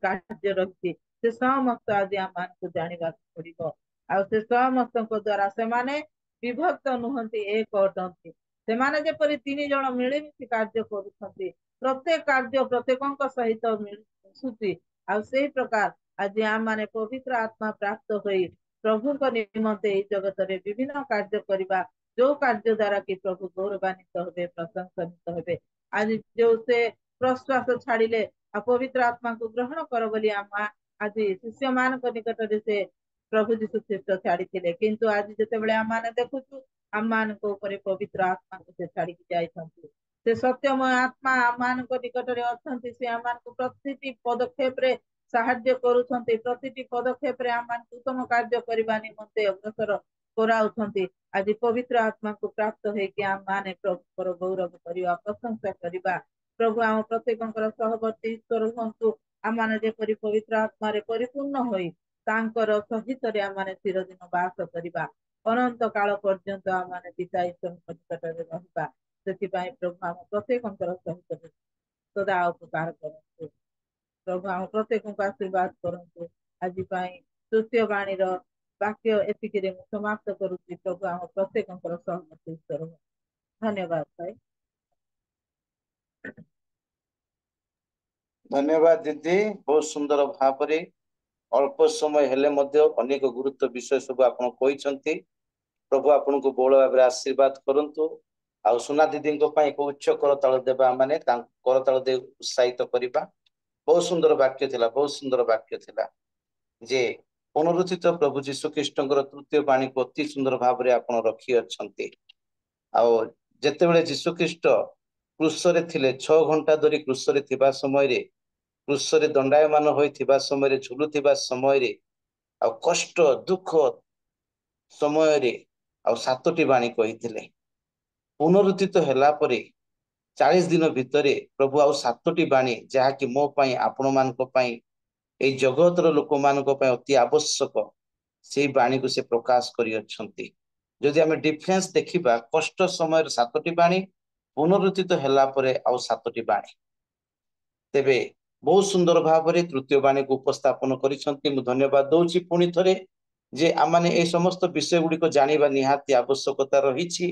କାର୍ଯ୍ୟ ରହିଛି ସେ ସମସ୍ତ ଆଜି ଆମମାନଙ୍କୁ ଜାଣିବାକୁ ପଡିବ। ଆଉ ସେ ସମସ୍ତଙ୍କ ଦ୍ଵାରା ସେମାନେ ବିଭକ୍ତ ନୁହନ୍ତି, ଏକ ଅଟନ୍ତି। ସେମାନେ ଯେପରି 3 ଜଣ ମିଳିମିଶି କାର୍ଯ୍ୟ କରୁଛନ୍ତି, ପ୍ରତ୍ୟେକ କାର୍ଯ୍ୟ ପ୍ରତ୍ୟେକଙ୍କ ସହିତ ମିଶୁଛି। ଆଉ ସେଇ ପ୍ରକାର ଆଜି ଆମମାନେ ପବିତ୍ର ଆତ୍ମା ପ୍ରାପ୍ତ ହୋଇ ପ୍ରଭୁଙ୍କ ନିମନ୍ତେ ଏଇ ଜଗତରେ ବିଭିନ୍ନ କାର୍ଯ୍ୟ କରିବା, ଯୋଉ କାର୍ଯ୍ୟ ଦ୍ୱାରା କି ପ୍ରଭୁ ଗୌରବାନ୍ୱିତ ହେବେ, ପ୍ରଶଂସନିତ ହେବେ। ଆଜି ଯୋଉ ସେ ପ୍ରଶ୍ୱାସ ଛାଡ଼ିଲେ ଆଉ ପବିତ୍ର ଆତ୍ମାକୁ ଗ୍ରହଣ କର ବୋଲି ଆଜି ଶିଷ୍ୟମାନଙ୍କ ନିକଟରେ ସେ ପ୍ରଭୁ ଯୀଶୁ ଖ୍ରୀଷ୍ଟ ଛାଡ଼ିଥିଲେ। କିନ୍ତୁ ଆଜି ଯେତେବେଳେ ଆମମାନେ ଦେଖୁଛୁ, ଆମମାନଙ୍କ ଉପରେ ପବିତ୍ର ଆତ୍ମାକୁ ସେ ଛାଡ଼ିକି ଯାଇଛନ୍ତି। ସେ ସତ୍ୟମୟ ଆତ୍ମା ଆମମାନଙ୍କ ନିକଟରେ ଅଛନ୍ତି। ସେ ଆମମାନଙ୍କୁ ପ୍ରତିଟି ପଦକ୍ଷେପରେ ସାହାଯ୍ୟ କରୁଛନ୍ତି, ପ୍ରତିଟି ପଦକ୍ଷେପରେ ଆମମାନଙ୍କୁ ଉତ୍ତମ କାର୍ଯ୍ୟ କରିବା ନିମନ୍ତେ ଅଗ୍ରସର କରାଉଛନ୍ତି। ଆଜି ପବିତ୍ର ଆତ୍ମାକୁ ପ୍ରାପ୍ତ ହେଇକି ଆମମାନେ ପ୍ରଭୁଙ୍କର ଗୌରବ କରିବା, ପ୍ରଶଂସା କରିବା। ପ୍ରଭୁ ଆମ ପ୍ରତ୍ୟେକଙ୍କର ସହବର୍ତ୍ତୀ ଈଶ୍ୱର ହୁଅନ୍ତୁ। ଆମମାନେ ଯେପରି ପବିତ୍ର ଆତ୍ମାରେ ପରିପୂର୍ଣ୍ଣ ହୋଇ ତାଙ୍କର ସହିତରେ ଆମମାନେ ଚିରଦିନ ବାସ କରିବା, ଅନନ୍ତ କାଳ ପର୍ଯ୍ୟନ୍ତ ଆମମାନେ ପିତା ଈଶ୍ୱରଙ୍କ ନିକଟରେ ରହିବା। ସେଥିପାଇଁ ପ୍ରଭୁ ଆମ ପ୍ରତ୍ୟେକଙ୍କର ସହିତ ସଦା ଉପକାର କରନ୍ତୁ। ପ୍ରଭୁ ଆମ ପ୍ରତ୍ୟେକଙ୍କୁ ଆଶୀର୍ବାଦ କରନ୍ତୁ। ଆଜି ପାଇଁ ତୃତୀୟ ବାଣୀର ବାକ୍ୟ ଏତିକିରେ ମୁଁ ସମାପ୍ତ କରୁଛି। ପ୍ରଭୁ ଆମ ପ୍ରତ୍ୟେକଙ୍କର ସହମତି ଈଶ୍ୱର ହୁଅନ୍ତୁ। ଧନ୍ୟବାଦ ଭାଇ। ଧନ୍ୟବାଦ ଦିଦି, ବହୁତ ସୁନ୍ଦର ଭାବରେ ଅଳ୍ପ ସମୟ ହେଲେ ମଧ୍ୟ ଅନେକ ଗୁରୁତ୍ୱ ବିଷୟ ସବୁ ଆପଣ କହିଛନ୍ତି। ପ୍ରଭୁ ଆପଣଙ୍କୁ ବହୁଳ ଭାବରେ ଆଶୀର୍ବାଦ କରନ୍ତୁ। ଆଉ ସୁନା ଦିଦିଙ୍କ ପାଇଁ ଏକ ଉଚ୍ଚ କରତାଳ ଦେବା, ମାନେ ତାଙ୍କୁ କରତାଳ ଦେଇ ଉତ୍ସାହିତ କରିବା। ବହୁତ ସୁନ୍ଦର ବାକ୍ୟ ଥିଲା, ବହୁତ ସୁନ୍ଦର ବାକ୍ୟ ଥିଲା ଯେ ପୁନରୁତ୍ଥିତ ପ୍ରଭୁ ଯୀଶୁ ଖ୍ରୀଷ୍ଟଙ୍କର ତୃତୀୟ ବାଣୀକୁ ଅତି ସୁନ୍ଦର ଭାବରେ ଆପଣ ରଖିଅଛନ୍ତି। ଆଉ ଯେତେବେଳେ ଯୀଶୁ ଖ୍ରୀଷ୍ଟ କ୍ରୁଶରେ ଥିଲେ, 6 ଘଣ୍ଟା ଧରି କ୍ରୁଶରେ ଥିବା ସମୟରେ, କ୍ରୁଶରେ ଦଣ୍ଡାୟମାନ ହୋଇଥିବା ସମୟରେ, ଝୁଲୁଥିବା ସମୟରେ, ଆଉ କଷ୍ଟ ଦୁଃଖ ସମୟରେ ଆଉ 7ଟି ବାଣୀ କହିଥିଲେ। ପୁନରୁତ୍ଥିତ ହେଲା ପରେ 40 ଦିନ ଭିତରେ ପ୍ରଭୁ ଆଉ 7ଟି ବାଣୀ, ଯାହାକି ମୋ ପାଇଁ, ଆପଣମାନଙ୍କ ପାଇଁ, ଏଇ ଜଗତର ଲୋକମାନଙ୍କ ପାଇଁ ଅତି ଆବଶ୍ୟକ, ସେଇ ବାଣୀକୁ ସେ ପ୍ରକାଶ କରିଅଛନ୍ତି। ଯଦି ଆମେ ଡିଫରେନ୍ସ ଦେଖିବା, କଷ୍ଟ ସମୟରେ 7ଟି ବାଣୀ, ପୁନରୁତ୍ଥିତ ହେଲା ପରେ ଆଉ 7ଟି ବାଣୀ। ତେବେ ବହୁତ ସୁନ୍ଦର ଭାବରେ ତୃତୀୟ ବାଣୀକୁ ଉପସ୍ଥାପନ କରିଛନ୍ତି। ମୁଁ ଧନ୍ୟବାଦ ଦଉଛି ପୁଣି ଥରେ ଯେ ଆମମାନେ এই ସମସ୍ତ ବିଷୟ ଗୁଡ଼ିକ ଜାଣିବା ନିହାତି ଆବଶ୍ୟକତା ରହିଛି।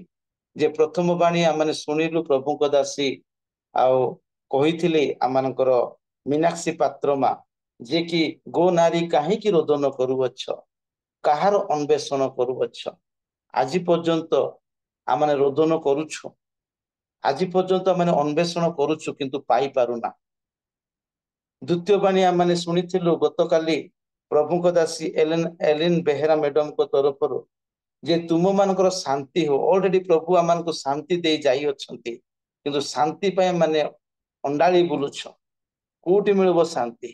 ଯେ ପ୍ରଥମ ବାଣୀ ଆମମାନେ ଶୁଣିଲୁ, ପ୍ରଭୁଙ୍କ ଦାସୀ ଆଉ କହିଥିଲେ ଆମମାନଙ୍କର ମୀନାକ୍ଷୀ ପାତ୍ର ମା, ଯେ କି ଗୋ ନାରୀ କାହିଁକି ରୋଦନ କରୁଅଛ, କାହାର ଅନ୍ୱେଷଣ କରୁଅଛ। ଆଜି ପର୍ଯ୍ୟନ୍ତ ଆମମାନେ ରୋଦନ କରୁଛୁ, ଆଜି ପର୍ଯ୍ୟନ୍ତ ଆମମାନେ ଅନ୍ୱେଷଣ କରୁଛୁ, କିନ୍ତୁ ପାଇପାରୁନା। ଦ୍ୱିତୀୟ ବାଣୀ ଆମମାନେ ଶୁଣିଥିଲୁ ଗତକାଲି ପ୍ରଭୁଙ୍କ ଦାସୀ ଏଲିନ ବେହେରା ମ୍ୟାଡମଙ୍କ ତରଫରୁ, ଯେ ତୁମମାନଙ୍କର ଶାନ୍ତି ହଉ। ଅଲରେଡି ପ୍ରଭୁ ଆମମାନଙ୍କୁ ଶାନ୍ତି ଦେଇ ଯାଇଅଛନ୍ତି, କିନ୍ତୁ ଶାନ୍ତି ପାଇଁ ମାନେ ଅଣ୍ଡାଳି ବୁଲୁଛ। କୋଉଠି ମିଳିବ ଶାନ୍ତି?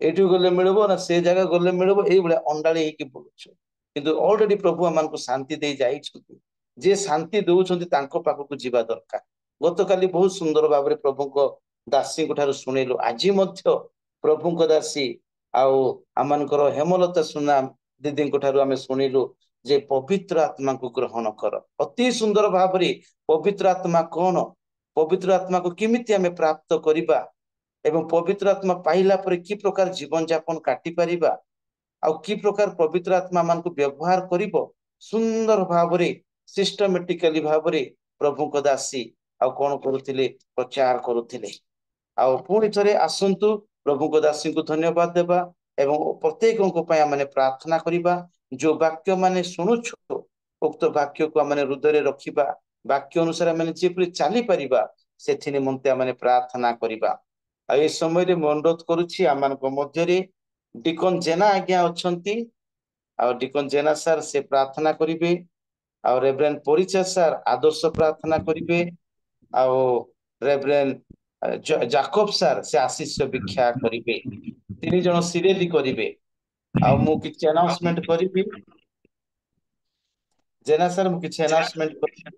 ଏଇଠି ଗଲେ ମିଳିବ ନା ସେ ଜାଗା ଗଲେ ମିଳିବ? ଏଇଭଳିଆ ଅଣ୍ଡାଳି ହେଇକି ବୁଲୁଛ। କିନ୍ତୁ ଅଲରେଡି ପ୍ରଭୁ ଆମମାନଙ୍କୁ ଶାନ୍ତି ଦେଇ ଯାଇଛନ୍ତି। ଯେ ଶାନ୍ତି ଦଉଛନ୍ତି ତାଙ୍କ ପାଖକୁ ଯିବା ଦରକାର। ଗତକାଲି ବହୁତ ସୁନ୍ଦର ଭାବରେ ପ୍ରଭୁଙ୍କ ଦାସୀଙ୍କ ଠାରୁ ଶୁଣିଲୁ। ଆଜି ମଧ୍ୟ ପ୍ରଭୁଙ୍କ ଦାସୀ ଆଉ ଆମମାନଙ୍କର ହେମଲତା ସୁନା ଦିଦିଙ୍କ ଠାରୁ ଆମେ ଶୁଣିଲୁ ଯେ ପବିତ୍ର ଆତ୍ମାକୁ ଗ୍ରହଣ କର। ଅତି ସୁନ୍ଦର ଭାବରେ ପବିତ୍ର ଆତ୍ମା କଣ, ପବିତ୍ର ଆତ୍ମାକୁ କେମିତି ଆମେ ପ୍ରାପ୍ତ କରିବା, ଏବଂ ପବିତ୍ର ଆତ୍ମା ପାଇଲା ପରେ କି ପ୍ରକାର ଜୀବନ ଯାପନ କାଟି ପାରିବା, ଆଉ କି ପ୍ରକାର ପବିତ୍ର ଆତ୍ମା ମାନଙ୍କୁ ବ୍ୟବହାର କରିବ, ସୁନ୍ଦର ଭାବରେ ସିଷ୍ଟମେଟିକାଲି ଭାବରେ ପ୍ରଭୁଙ୍କ ଦାସୀ ଆଉ କଣ କରୁଥିଲେ, ପ୍ରଚାର କରୁଥିଲେ। ଆଉ ପୁଣି ଥରେ ଆସନ୍ତୁ ପ୍ରଭୁଙ୍କ ଦାସୀଙ୍କୁ ଧନ୍ୟବାଦ ଦେବା ଏବଂ ପ୍ରତ୍ୟେକଙ୍କ ପାଇଁ ଆମେ ପ୍ରାର୍ଥନା କରିବା। ଯୋଉ ବାକ୍ୟ ମାନେ ଶୁଣୁଛୁ, ଉକ୍ତ ବାକ୍ୟକୁ ଆମେ ହୃଦୟରେ ରଖିବା, ବାକ୍ୟ ଅନୁସାରେ ଆମେ ଯେପରି ଚାଲିପାରିବା, ସେଥି ନିମନ୍ତେ ଆମେ ପ୍ରାର୍ଥନା କରିବା। ଆଉ ଏ ସମୟରେ ମୁଁ ଅନୁରୋଧ କରୁଛି, ଆମମାନଙ୍କ ମଧ୍ୟରେ ଡିକନ ଜେନା ଆଜ୍ଞା ଅଛନ୍ତି। ଆଉ ଡିକନ ଜେନା ସାର୍ ସେ ପ୍ରାର୍ଥନା କରିବେ। ଆଉ ରେଭରେଣ୍ଡ ପରିଚୟ ସାର୍ ଆଦର୍ଶ ପ୍ରାର୍ଥନା କରିବେ। ଆଉ ରେଭରେଣ୍ଡ ଜାକବ ସାର୍ ସେ ଆଶିଷ ଭିକ୍ଷା କରିବେ। 3 ଜଣ ସିରିଏଲି କରିବେ। ଆଉ ମୁଁ କିଛି ଆନାଉନ୍ସମେଣ୍ଟ କରିବି। ଜେନା ସାର୍ ମୁଁ କିଛି ଆନାଉନ୍ସମେଣ୍ଟ କରିବି।